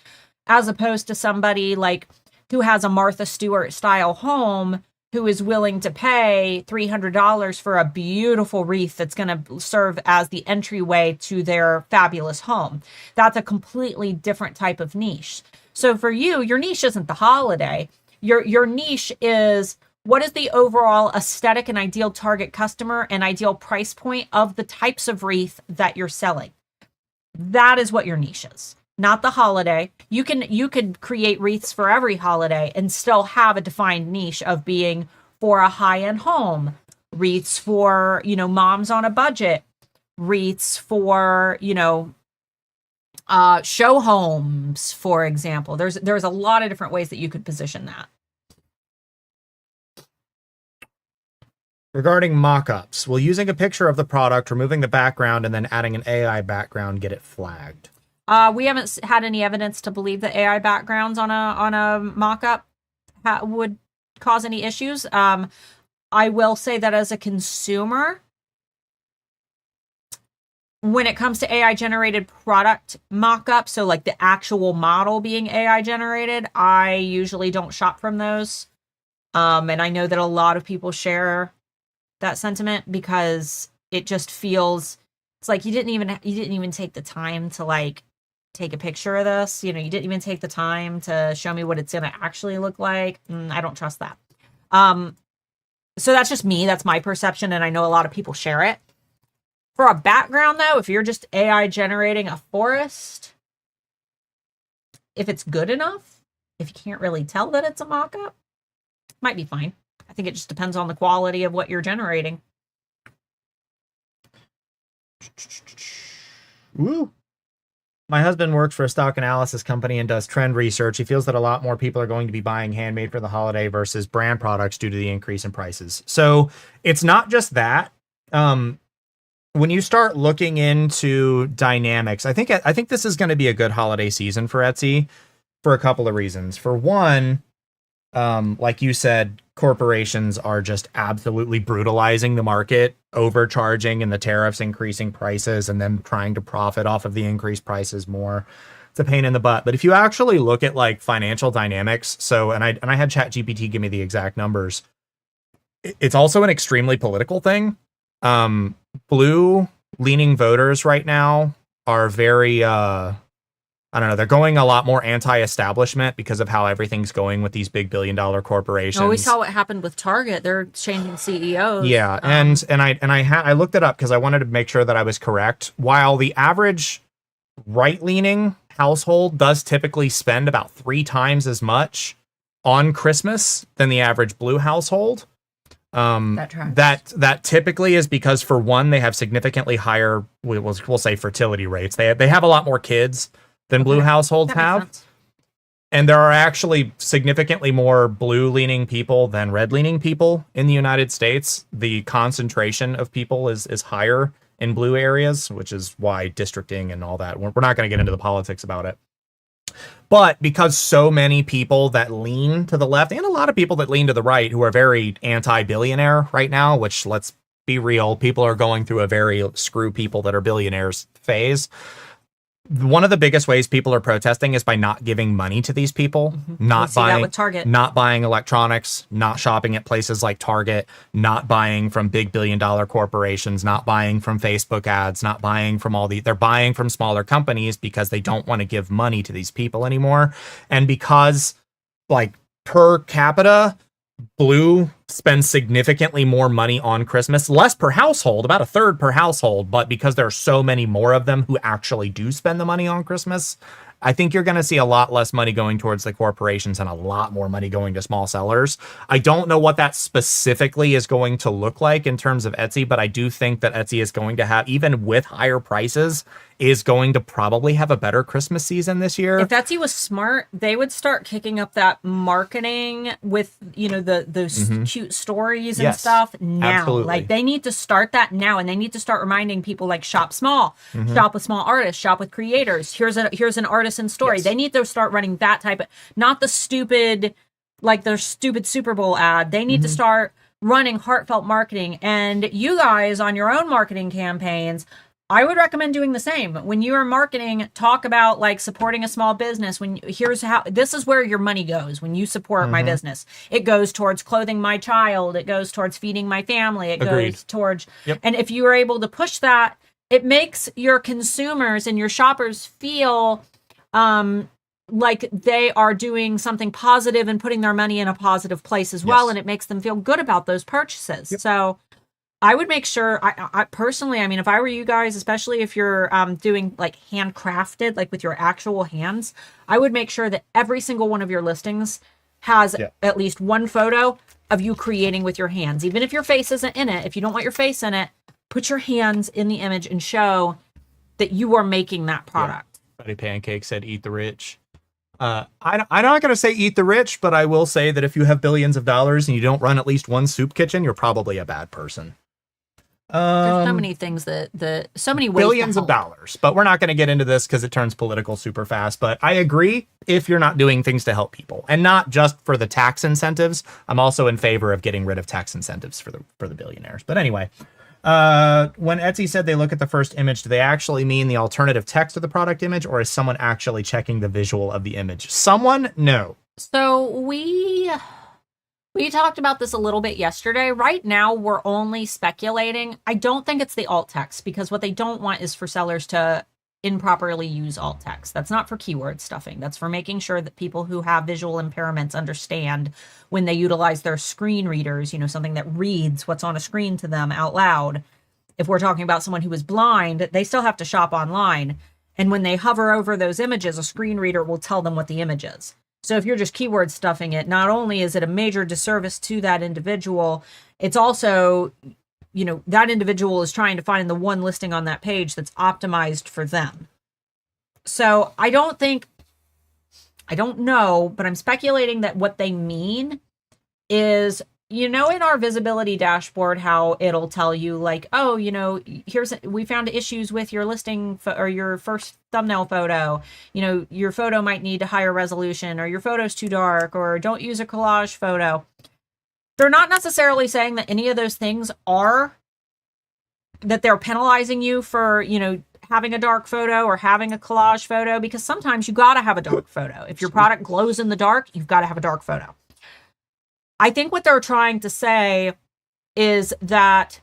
as opposed to somebody like who has a Martha Stewart style home who is willing to pay $300 for a beautiful wreath that's going to serve as the entryway to their fabulous home. That's a completely different type of niche. So for you, your niche isn't the holiday. Your niche is what is the overall aesthetic and ideal target customer and ideal price point of the types of wreath that you're selling. That is what your niche is, not the holiday. You could create wreaths for every holiday and still have a defined niche of being for a high-end home, wreaths for, you know, moms on a budget, wreaths for, you know, show homes, for example. There's a lot of different ways that you could position that. Regarding mock-ups, will using a picture of the product, removing the background, and then adding an AI background get it flagged? We haven't had any evidence to believe that AI backgrounds on a mock-up would cause any issues. I will say that as a consumer, when it comes to AI generated product mock-up, so like the actual model being AI generated, I usually don't shop from those. And I know that a lot of people share that sentiment because it just feels, it's like you didn't even take the time to like take a picture of this. You know, you didn't even take the time to show me what it's going to actually look like. I don't trust that. So that's just me. That's my perception. And I know a lot of people share it. For a background, though, if you're just AI generating a forest, if it's good enough, if you can't really tell that it's a mock-up, might be fine. I think it just depends on the quality of what you're generating. Woo. My husband works for a stock analysis company and does trend research. He feels that a lot more people are going to be buying handmade for the holiday versus brand products due to the increase in prices. So it's not just that. When you start looking into dynamics, I think this is going to be a good holiday season for Etsy for a couple of reasons. For one, like you said, corporations are just absolutely brutalizing the market, overcharging and the tariffs increasing prices and then trying to profit off of the increased prices more. It's a pain in the butt. But if you actually look at like financial dynamics, so and I had ChatGPT give me the exact numbers. It's also an extremely political thing. Blue leaning voters right now are very I don't know, they're going a lot more anti-establishment because of how everything's going with these big billion-dollar corporations. Oh, we saw what happened with Target. They're changing CEOs. Yeah, I looked it up because I wanted to make sure that I was correct. While the average right-leaning household does typically spend about 3 times as much on Christmas than the average blue household, that typically is because, for one, they have significantly higher, we'll say, fertility rates. They have a lot more kids than blue households have. And there are actually significantly more blue-leaning people than red-leaning people in the United States. The concentration of people is higher in blue areas, which is why districting and all that. We're not going to get into the politics about it. But because so many people that lean to the left, and a lot of people that lean to the right, who are very anti-billionaire right now, which, let's be real, people are going through a very screw people that are billionaires phase. One of the biggest ways people are protesting is by not giving money to these people, not buying electronics, not shopping at places like Target, not buying from big billion-dollar corporations, not buying from Facebook ads, not buying from they're buying from smaller companies because they don't want to give money to these people anymore. And because, like, per capita, blue spends significantly more money on Christmas, less per household, about a third per household, but because there are so many more of them who actually do spend the money on Christmas, I think you're going to see a lot less money going towards the corporations and a lot more money going to small sellers. I don't know what that specifically is going to look like in terms of Etsy, but I do think that Etsy is going to have, even with higher prices, is going to probably have a better Christmas season this year. If Etsy was smart, they would start kicking up that marketing with, those cute stories and stuff now. Absolutely. Like, they need to start that now, and they need to start reminding people, like, shop small, shop with small artists, shop with creators. Here's an artisan story. Yes. They need to start running that type of, not the stupid, like their stupid Super Bowl ad. They need to start running heartfelt marketing. And you guys on your own marketing campaigns, I would recommend doing the same. When you are marketing, talk about, like, supporting a small business. This is where your money goes when you support my business. It goes towards clothing my child. It goes towards feeding my family. It goes towards, and if you are able to push that, it makes your consumers and your shoppers feel like they are doing something positive and putting their money in a positive place as well. And it makes them feel good about those purchases. So I would make sure, I personally, I mean, if I were you guys, especially if you're doing, like, handcrafted, like with your actual hands, I would make sure that every single one of your listings has at least one photo of you creating with your hands. Even if your face isn't in it, if you don't want your face in it, put your hands in the image and show that you are making that product. Buddy Pancake said, eat the rich. I'm not going to say eat the rich, but I will say that if you have billions of dollars and you don't run at least one soup kitchen, you're probably a bad person. There's so many things so many ways billions of dollars, but we're not going to get into this because it turns political super fast. But I agree, if you're not doing things to help people, and not just for the tax incentives. I'm also in favor of getting rid of tax incentives for the billionaires. But anyway, when Etsy said they look at the first image, do they actually mean the alternative text of the product image, or is someone actually checking the visual of the image? Someone? No. So we talked about this a little bit yesterday. Right now, we're only speculating. I don't think it's the alt text, because what they don't want is for sellers to improperly use alt text. That's not for keyword stuffing. That's for making sure that people who have visual impairments understand when they utilize their screen readers, something that reads what's on a screen to them out loud. If we're talking about someone who is blind, they still have to shop online. And when they hover over those images, a screen reader will tell them what the image is. So if you're just keyword stuffing it, not only is it a major disservice to that individual, it's also, that individual is trying to find the one listing on that page that's optimized for them. So I don't know, but I'm speculating that what they mean is, in our visibility dashboard, how it'll tell you, like, oh, we found issues with your listing or your first thumbnail photo. Your photo might need a higher resolution, or your photo's too dark, or don't use a collage photo. They're not necessarily saying that any of those things that they're penalizing you for, having a dark photo or having a collage photo, because sometimes you got to have a dark photo. If your product glows in the dark, you've got to have a dark photo. I think what they're trying to say is that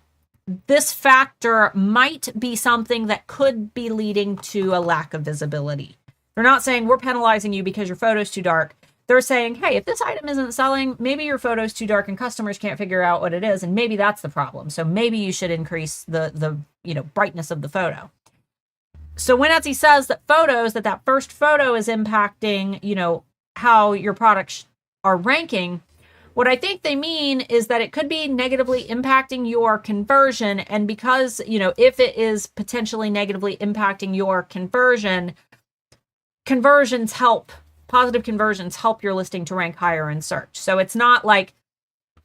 this factor might be something that could be leading to a lack of visibility. They're not saying we're penalizing you because your photo's too dark. They're saying, hey, if this item isn't selling, maybe your photo's too dark and customers can't figure out what it is, and maybe that's the problem. So maybe you should increase the brightness of the photo. So when Etsy says that that first photo is impacting, how your products are ranking, what I think they mean is that it could be negatively impacting your conversion. And because, if it is potentially negatively impacting your conversion, positive conversions help your listing to rank higher in search. So it's not like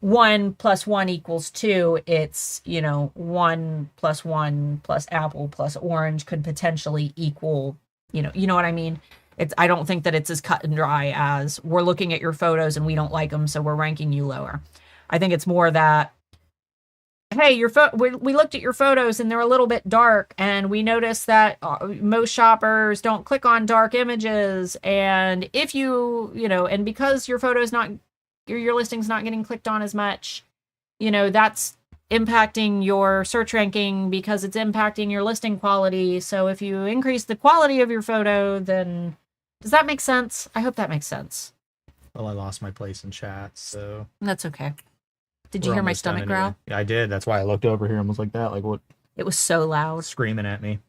1 + 1 = 2. It's, 1 + 1 + apple + orange could potentially equal, you know what I mean? I don't think that it's as cut and dry as we're looking at your photos and we don't like them, so we're ranking you lower. I think it's more that, hey, we looked at your photos and they're a little bit dark, and we noticed that most shoppers don't click on dark images, and if and because your your listing's not getting clicked on as much, that's impacting your search ranking because it's impacting your listing quality. So if you increase the quality of your photo, then does that make sense? I hope that makes sense. Well, I lost my place in chat, so that's okay. Did you hear my stomach growl? Yeah, I did. That's why I looked over here and was like that. Like, what? It was so loud. Screaming at me.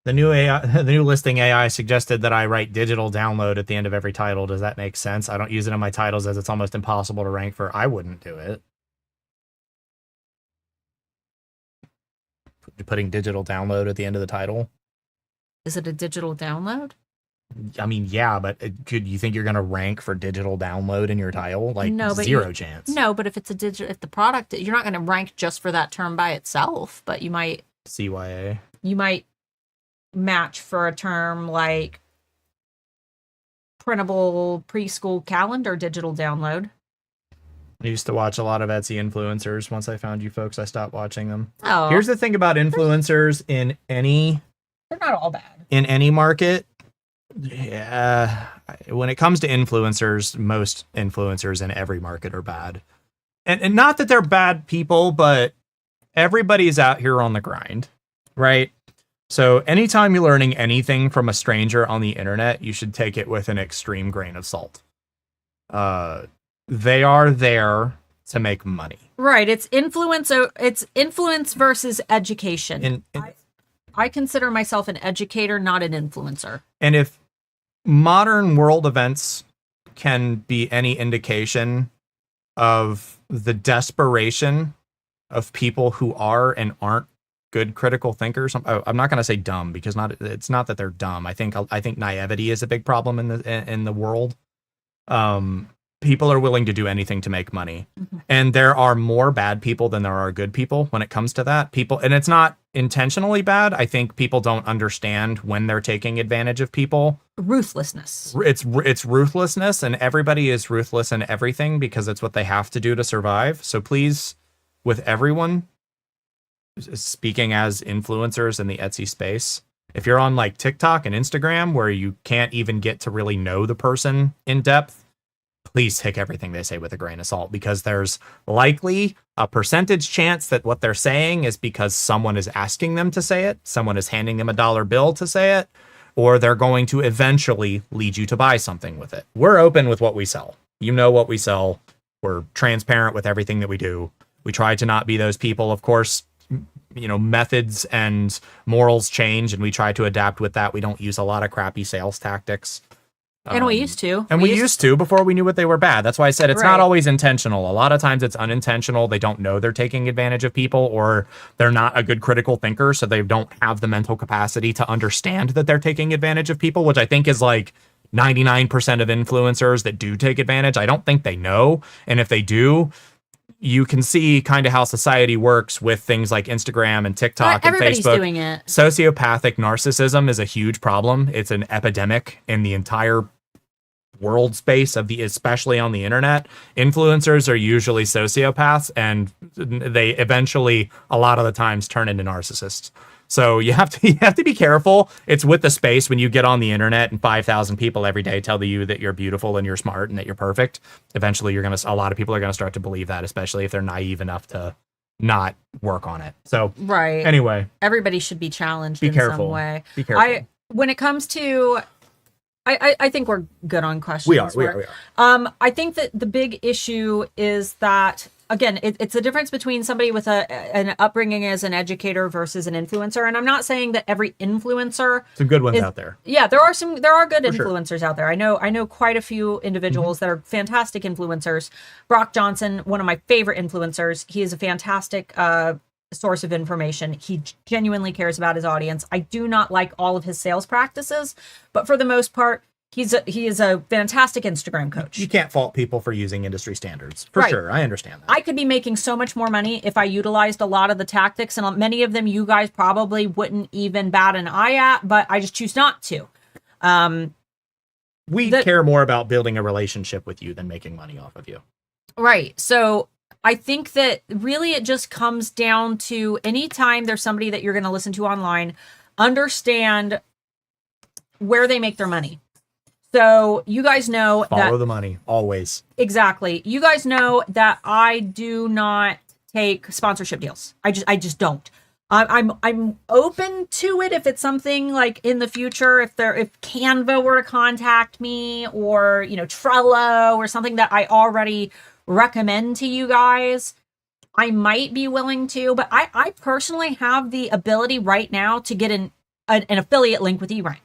The new listing AI suggested that I write digital download at the end of every title. Does that make sense? I don't use it in my titles as it's almost impossible to rank for. I wouldn't do it. Putting digital download at the end of the title. Is it a digital download? I mean, yeah, but could you think you're going to rank for digital download in your title? Like, no, zero chance. No, but if the product, you're not going to rank just for that term by itself, but you might CYA. You might match for a term like printable preschool calendar digital download. I used to watch a lot of Etsy influencers. Once I found you folks, I stopped watching them. Oh. Here's the thing about influencers they're not all bad. In any market. Yeah, when it comes to influencers, most influencers in every market are bad. And not that they're bad people, but everybody's out here on the grind, right? So anytime you're learning anything from a stranger on the internet, you should take it with an extreme grain of salt. They are there to make money. Right. It's influence versus education. I consider myself an educator, not an influencer. And if modern world events can be any indication of the desperation of people who are and aren't good critical thinkers, I'm not going to say dumb, because it's not that they're dumb. I think naivety is a big problem in the world. People are willing to do anything to make money. Mm-hmm. And there are more bad people than there are good people when it comes to that. And it's not intentionally bad. I think people don't understand when they're taking advantage of people. Ruthlessness. It's ruthlessness, and everybody is ruthless in everything because it's what they have to do to survive. So please, with everyone, speaking as influencers in the Etsy space, if you're on like TikTok and Instagram where you can't even get to really know the person in depth, please take everything they say with a grain of salt, because there's likely a percentage chance that what they're saying is because someone is asking them to say it, someone is handing them a dollar bill to say it, or they're going to eventually lead you to buy something with it. We're open with what we sell. You know what we sell. We're transparent with everything that we do. We try to not be those people. Of course, methods and morals change, and we try to adapt with that. We don't use a lot of crappy sales tactics. And we used to. And we used to before we knew what they were bad. That's why I said it's not always intentional. A lot of times it's unintentional. They don't know they're taking advantage of people, or they're not a good critical thinker, so they don't have the mental capacity to understand that they're taking advantage of people, which I think is like 99% of influencers that do take advantage. I don't think they know. And if they do, you can see kind of how society works with things like Instagram and TikTok and everybody's Facebook. Doing it. Sociopathic narcissism is a huge problem. It's an epidemic in the entire world space especially on the internet. Influencers are usually sociopaths, and they eventually, a lot of the times, turn into narcissists. So you have to be careful. It's with the space when you get on the internet and 5,000 people every day tell you that you're beautiful and you're smart and that you're perfect. Eventually, a lot of people are gonna start to believe that, especially if they're naive enough to not work on it. So right. anyway, Everybody should be challenged be in careful. some way. Be careful. When it comes to, I think we're good on questions. We are. I think that the big issue is that, again, it's the difference between somebody with an upbringing as an educator versus an influencer. And I'm not saying that every influencer, some good ones out there. Yeah, there are good For influencers out there. I know quite a few individuals that are fantastic influencers. Brock Johnson, one of my favorite influencers. He is a fantastic source of information. He genuinely cares about his audience. I do not like all of his sales practices, but for the most part, he is a fantastic Instagram coach. You can't fault people for using industry standards. For sure. I understand that. I could be making so much more money if I utilized a lot of the tactics, and many of them you guys probably wouldn't even bat an eye at, but I just choose not to. We care more about building a relationship with you than making money off of you. Right. So I think that really it just comes down to anytime there's somebody that you're going to listen to online, understand where they make their money. So you guys know follow the money always. Exactly. You guys know that I do not take sponsorship deals. I just don't. I'm open to it if it's something like in the future, if Canva were to contact me, or Trello or something that I already recommend to you guys, I might be willing to. But I personally have the ability right now to get an affiliate link with eRank.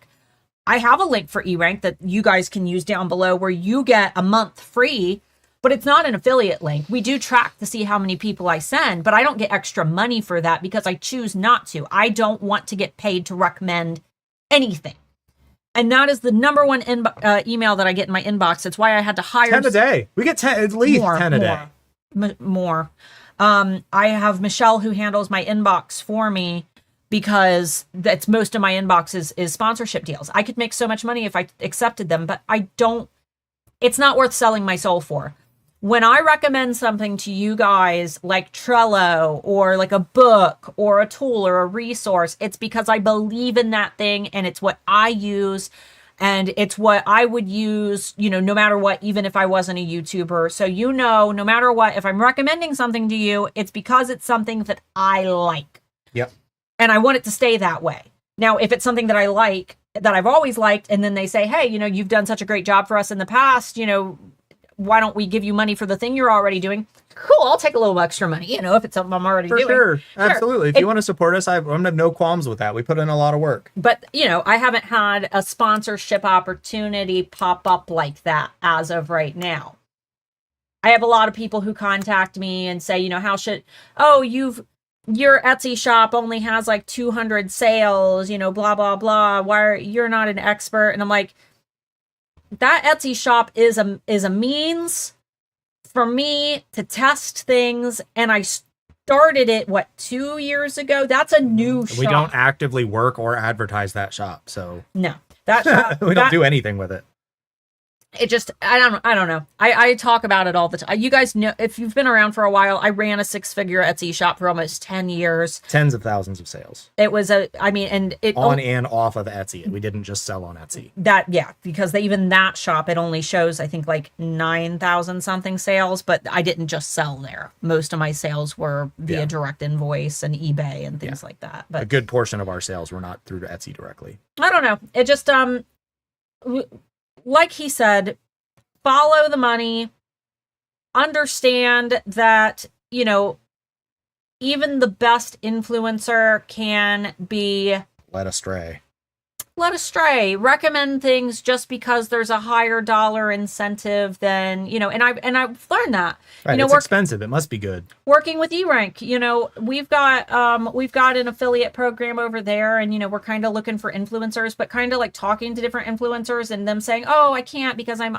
I have a link for eRank that you guys can use down below where you get a month free, but it's not an affiliate link. We do track to see how many people I send, but I don't get extra money for that because I choose not to. I don't want to get paid to recommend anything. And that is the number one email that I get in my inbox. It's why I had to hire 10 a day. We get 10, at least 10 a day. More. I have Michelle who handles my inbox for me, because that's most of my inbox is sponsorship deals. I could make so much money if I accepted them, but I don't. It's not worth selling my soul for. When I recommend something to you guys like Trello or like a book or a tool or a resource, it's because I believe in that thing and it's what I use and it's what I would use, no matter what, even if I wasn't a YouTuber. So, no matter what, if I'm recommending something to you, it's because it's something that I like. Yep. And I want it to stay that way. Now, if it's something that I like, that I've always liked, and then they say, hey, you've done such a great job for us in the past, why don't we give you money for the thing you're already doing? Cool, I'll take a little extra money, if it's something I'm already doing. For sure, absolutely. If you want to support us, I'm going to have no qualms with that. We put in a lot of work. But, I haven't had a sponsorship opportunity pop up like that as of right now. I have a lot of people who contact me and say, your Etsy shop only has like 200 sales, blah, blah, blah. You're not an expert? And I'm like, that Etsy shop is a means for me to test things. And I started it, 2 years ago? That's a new shop. We don't actively work or advertise that shop. So no, that shop, we don't do anything with it. It just, I don't know. I talk about it all the time. You guys know, if you've been around for a while, I ran a 6-figure Etsy shop for almost 10 years. Tens of thousands of sales. It was and it on and off of Etsy. We didn't just sell on Etsy. Because even that shop, it only shows, I think, like 9,000 something sales, but I didn't just sell there. Most of my sales were via direct invoice and eBay and things like that. But a good portion of our sales were not through Etsy directly. I don't know. It just, like he said, follow the money, understand that, even the best influencer can be led astray. Recommend things just because there's a higher dollar incentive than, and I've learned that. Right, it's expensive. It must be good. Working with eRank, we've got an affiliate program over there, and we're kind of looking for influencers, but kind of like talking to different influencers and them saying, "Oh, I can't because I'm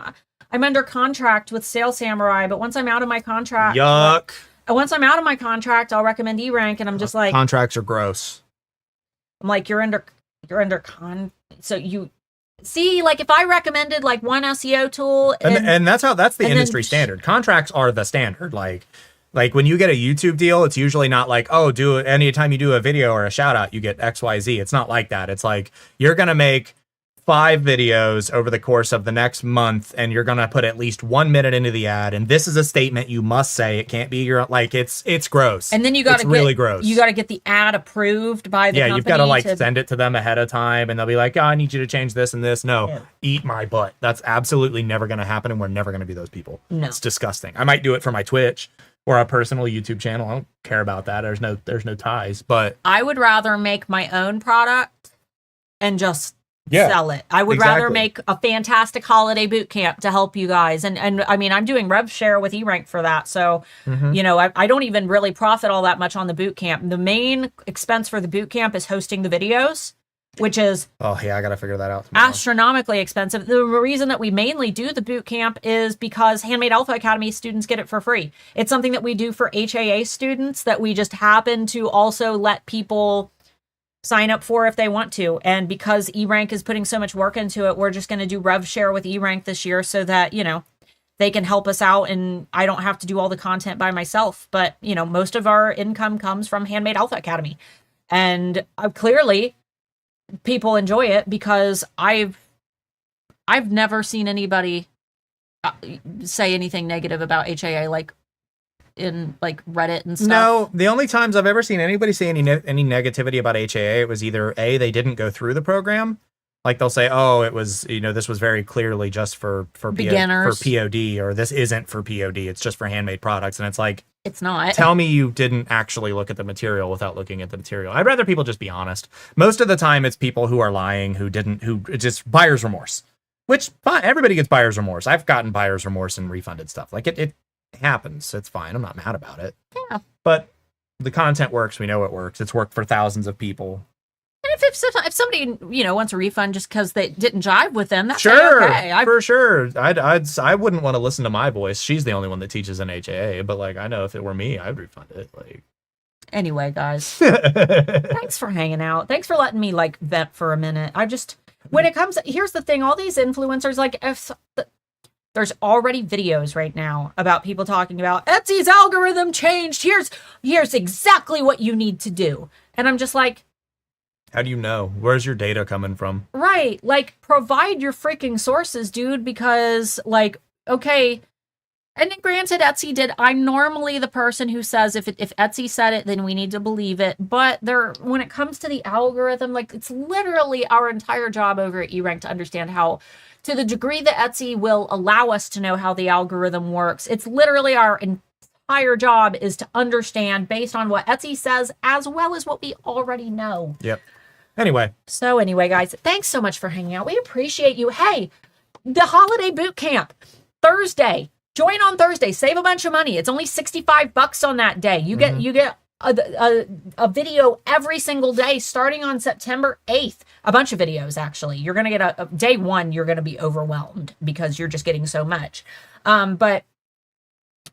under contract with Sales Samurai, but once I'm out of my contract, yuck. Once I'm out of my contract, I'll recommend eRank." And I'm just like, contracts are gross. I'm like, you're under so you see, like, if I recommended like one SEO tool and that's the industry standard. Contracts are the standard. Like when you get a YouTube deal, it's usually not like, oh, anytime you do a video or a shout out, you get XYZ. It's not like that. It's like, you're going to make 5 videos over the course of the next month, and you're gonna put at least 1 minute into the ad, and this is a statement you must say. It can't be your like it's gross. And then you got to really gross. You got to get the ad approved by the company. You've got to like send it to them ahead of time, and they'll be like, "Oh, I need you to change this and this." No, eat my butt. That's absolutely never gonna happen, and we're never gonna be those people. No, it's disgusting. I might do it for my Twitch or a personal YouTube channel. I don't care about that. There's no ties. But I would rather make my own product and just sell it. I would rather make a fantastic holiday boot camp to help you guys. And I mean, I'm doing rev share with eRank for that. So, you know, I don't even really profit all that much on the boot camp. The main expense for the boot camp is hosting the videos, which is I got to figure that out tomorrow. Astronomically expensive. The reason that we mainly do the boot camp is because Handmade Alpha Academy students get it for free. It's something that we do for HAA students that we just happen to also let people sign up for if they want to. And because eRank is putting so much work into it, we're just going to do rev share with eRank this year so that, you know, they can help us out and I don't have to do all the content by myself. But, you know, most of our income comes from Handmade Alpha Academy. And clearly people enjoy it because I've never seen anybody say anything negative about HAA like in like Reddit and stuff. No, the only times I've ever seen anybody say any negativity about HAA, it was either A, they didn't go through the program. Like they'll say, oh, it was, you know, this was very clearly just for beginners, for POD, or this isn't for POD. It's just for handmade products. And it's like, it's not. Tell me you didn't actually look at the material without looking at the material. I'd rather people just be honest. Most of the time it's people who are lying, who just buyer's remorse, which fine, everybody gets buyer's remorse. I've gotten buyer's remorse and refunded stuff. Like it happens. It's fine. I'm not mad about it. Yeah. But the content works. We know it works. It's worked for thousands of people. And if somebody, you know, wants a refund just because they didn't jive with them, that's sure, okay. For sure. I wouldn't want to listen to my voice. She's the only one that teaches in HAA. But like, I know if it were me, I'd refund it. Like, anyway, guys, thanks for hanging out. Thanks for letting me like vent for a minute. When it comes, here's the thing: all these influencers, like, there's already videos right now about people talking about Etsy's algorithm changed. Here's exactly what you need to do. And I'm just like, how do you know? Where's your data coming from? Right. Like, provide your freaking sources, dude, because like, okay. And then granted, Etsy did. I'm normally the person who says if Etsy said it, then we need to believe it. But when it comes to the algorithm, like it's literally our entire job over at eRank to understand how, to the degree that Etsy will allow us to know how the algorithm works, it's literally our entire job is to understand based on what Etsy says as well as what we already know. Yep. Anyway, guys, thanks so much for hanging out. We appreciate you. Hey, the holiday boot camp, Thursday. Join on Thursday. Save a bunch of money. It's only $65 on that day. You get a video every single day starting on September 8th. A bunch of videos, actually. You're going to get a day one, you're going to be overwhelmed because you're just getting so much. But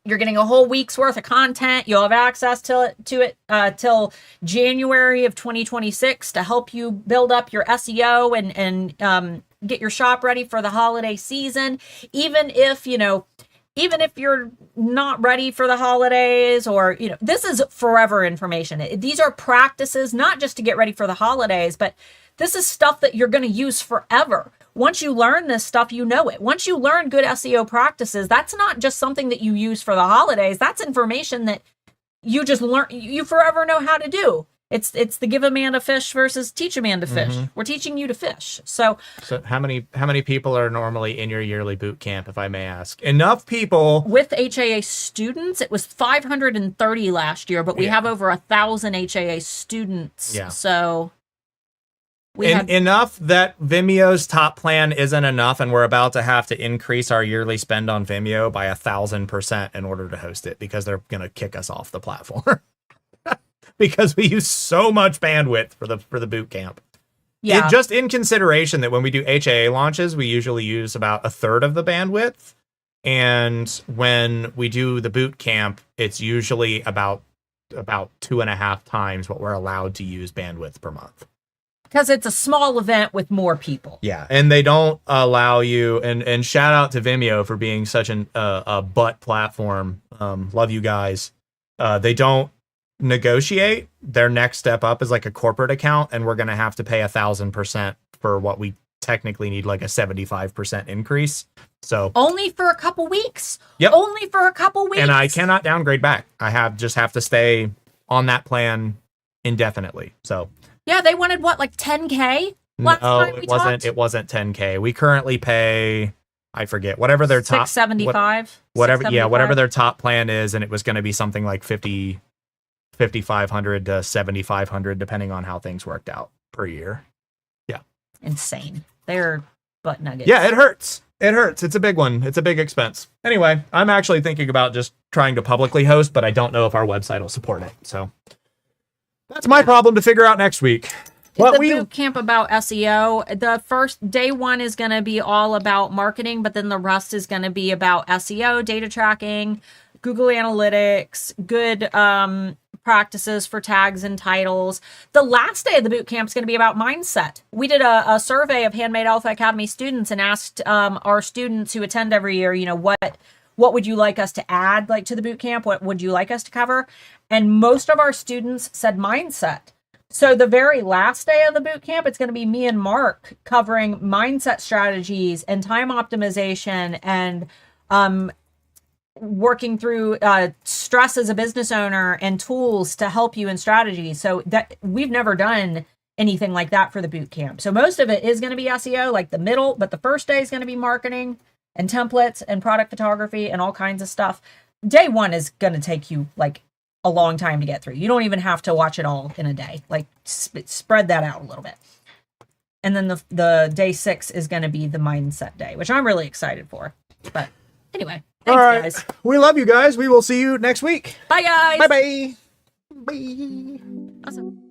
you're getting a whole week's worth of content. You'll have access to it till January of 2026 to help you build up your SEO and get your shop ready for the holiday season. Even if you're not ready for the holidays, or, you know, this is forever information. These are practices, not just to get ready for the holidays, but this is stuff that you're going to use forever. Once you learn this stuff, you know it. Once you learn good SEO practices, that's not just something that you use for the holidays. That's information that you just learn, you forever know how to do. It's the give a man a fish versus teach a man to fish. We're teaching you to fish. So how many people are normally in your yearly boot camp, if I may ask? Enough people. With HAA students, it was 530 last year, but we have over 1,000 HAA students. Yeah. So enough that Vimeo's top plan isn't enough, and we're about to have to increase our yearly spend on Vimeo by 1,000% in order to host it, because they're going to kick us off the platform. Because we use so much bandwidth for the boot camp. Yeah. Just in consideration that when we do HAA launches, we usually use about a third of the bandwidth. And when we do the boot camp, it's usually about 2.5 times what we're allowed to use bandwidth per month. Because it's a small event with more people. Yeah, and they don't allow you, and shout out to Vimeo for being such a butt platform. Love you guys. They don't negotiate. Their next step up is like a corporate account, and we're going to have to pay 1,000% for what we technically need like a 75% increase. So only for a couple weeks. Yep. Only for a couple weeks. And I cannot downgrade back. I just have to stay on that plan indefinitely. So yeah, they wanted what, like 10K? Last time we talked? It wasn't 10K. We currently pay, I forget, whatever their top 675. Whatever their top plan is, and it was going to be something like 5,500 to 7,500, depending on how things worked out per year. Yeah, insane. They're butt nuggets. Yeah, it hurts. It hurts. It's a big one. It's a big expense. Anyway, I'm actually thinking about just trying to publicly host, but I don't know if our website will support it. So that's my problem to figure out next week. It's a boot camp about SEO. The first day one is going to be all about marketing, but then the rest is going to be about SEO, data tracking, Google Analytics, good practices for tags and titles. The last day of the boot camp is going to be about mindset. We did a survey of Handmade Alpha Academy students and asked our students who attend every year, you know, what would you like us to add like to the boot camp? What would you like us to cover? And most of our students said mindset. So the very last day of the boot camp, it's going to be me and Mark covering mindset strategies and time optimization and working through stress as a business owner and tools to help you in strategy. So that we've never done anything like that for the boot camp. So most of it is going to be SEO, like the middle, but the first day is going to be marketing and templates and product photography and all kinds of stuff. Day one is going to take you like a long time to get through. You don't even have to watch it all in a day. Like spread that out a little bit. And then the day 6 is going to be the mindset day, which I'm really excited for. But anyway, thanks, all right, guys. We love you guys. We will see you next week. Bye, guys. Bye-bye. Bye. Awesome.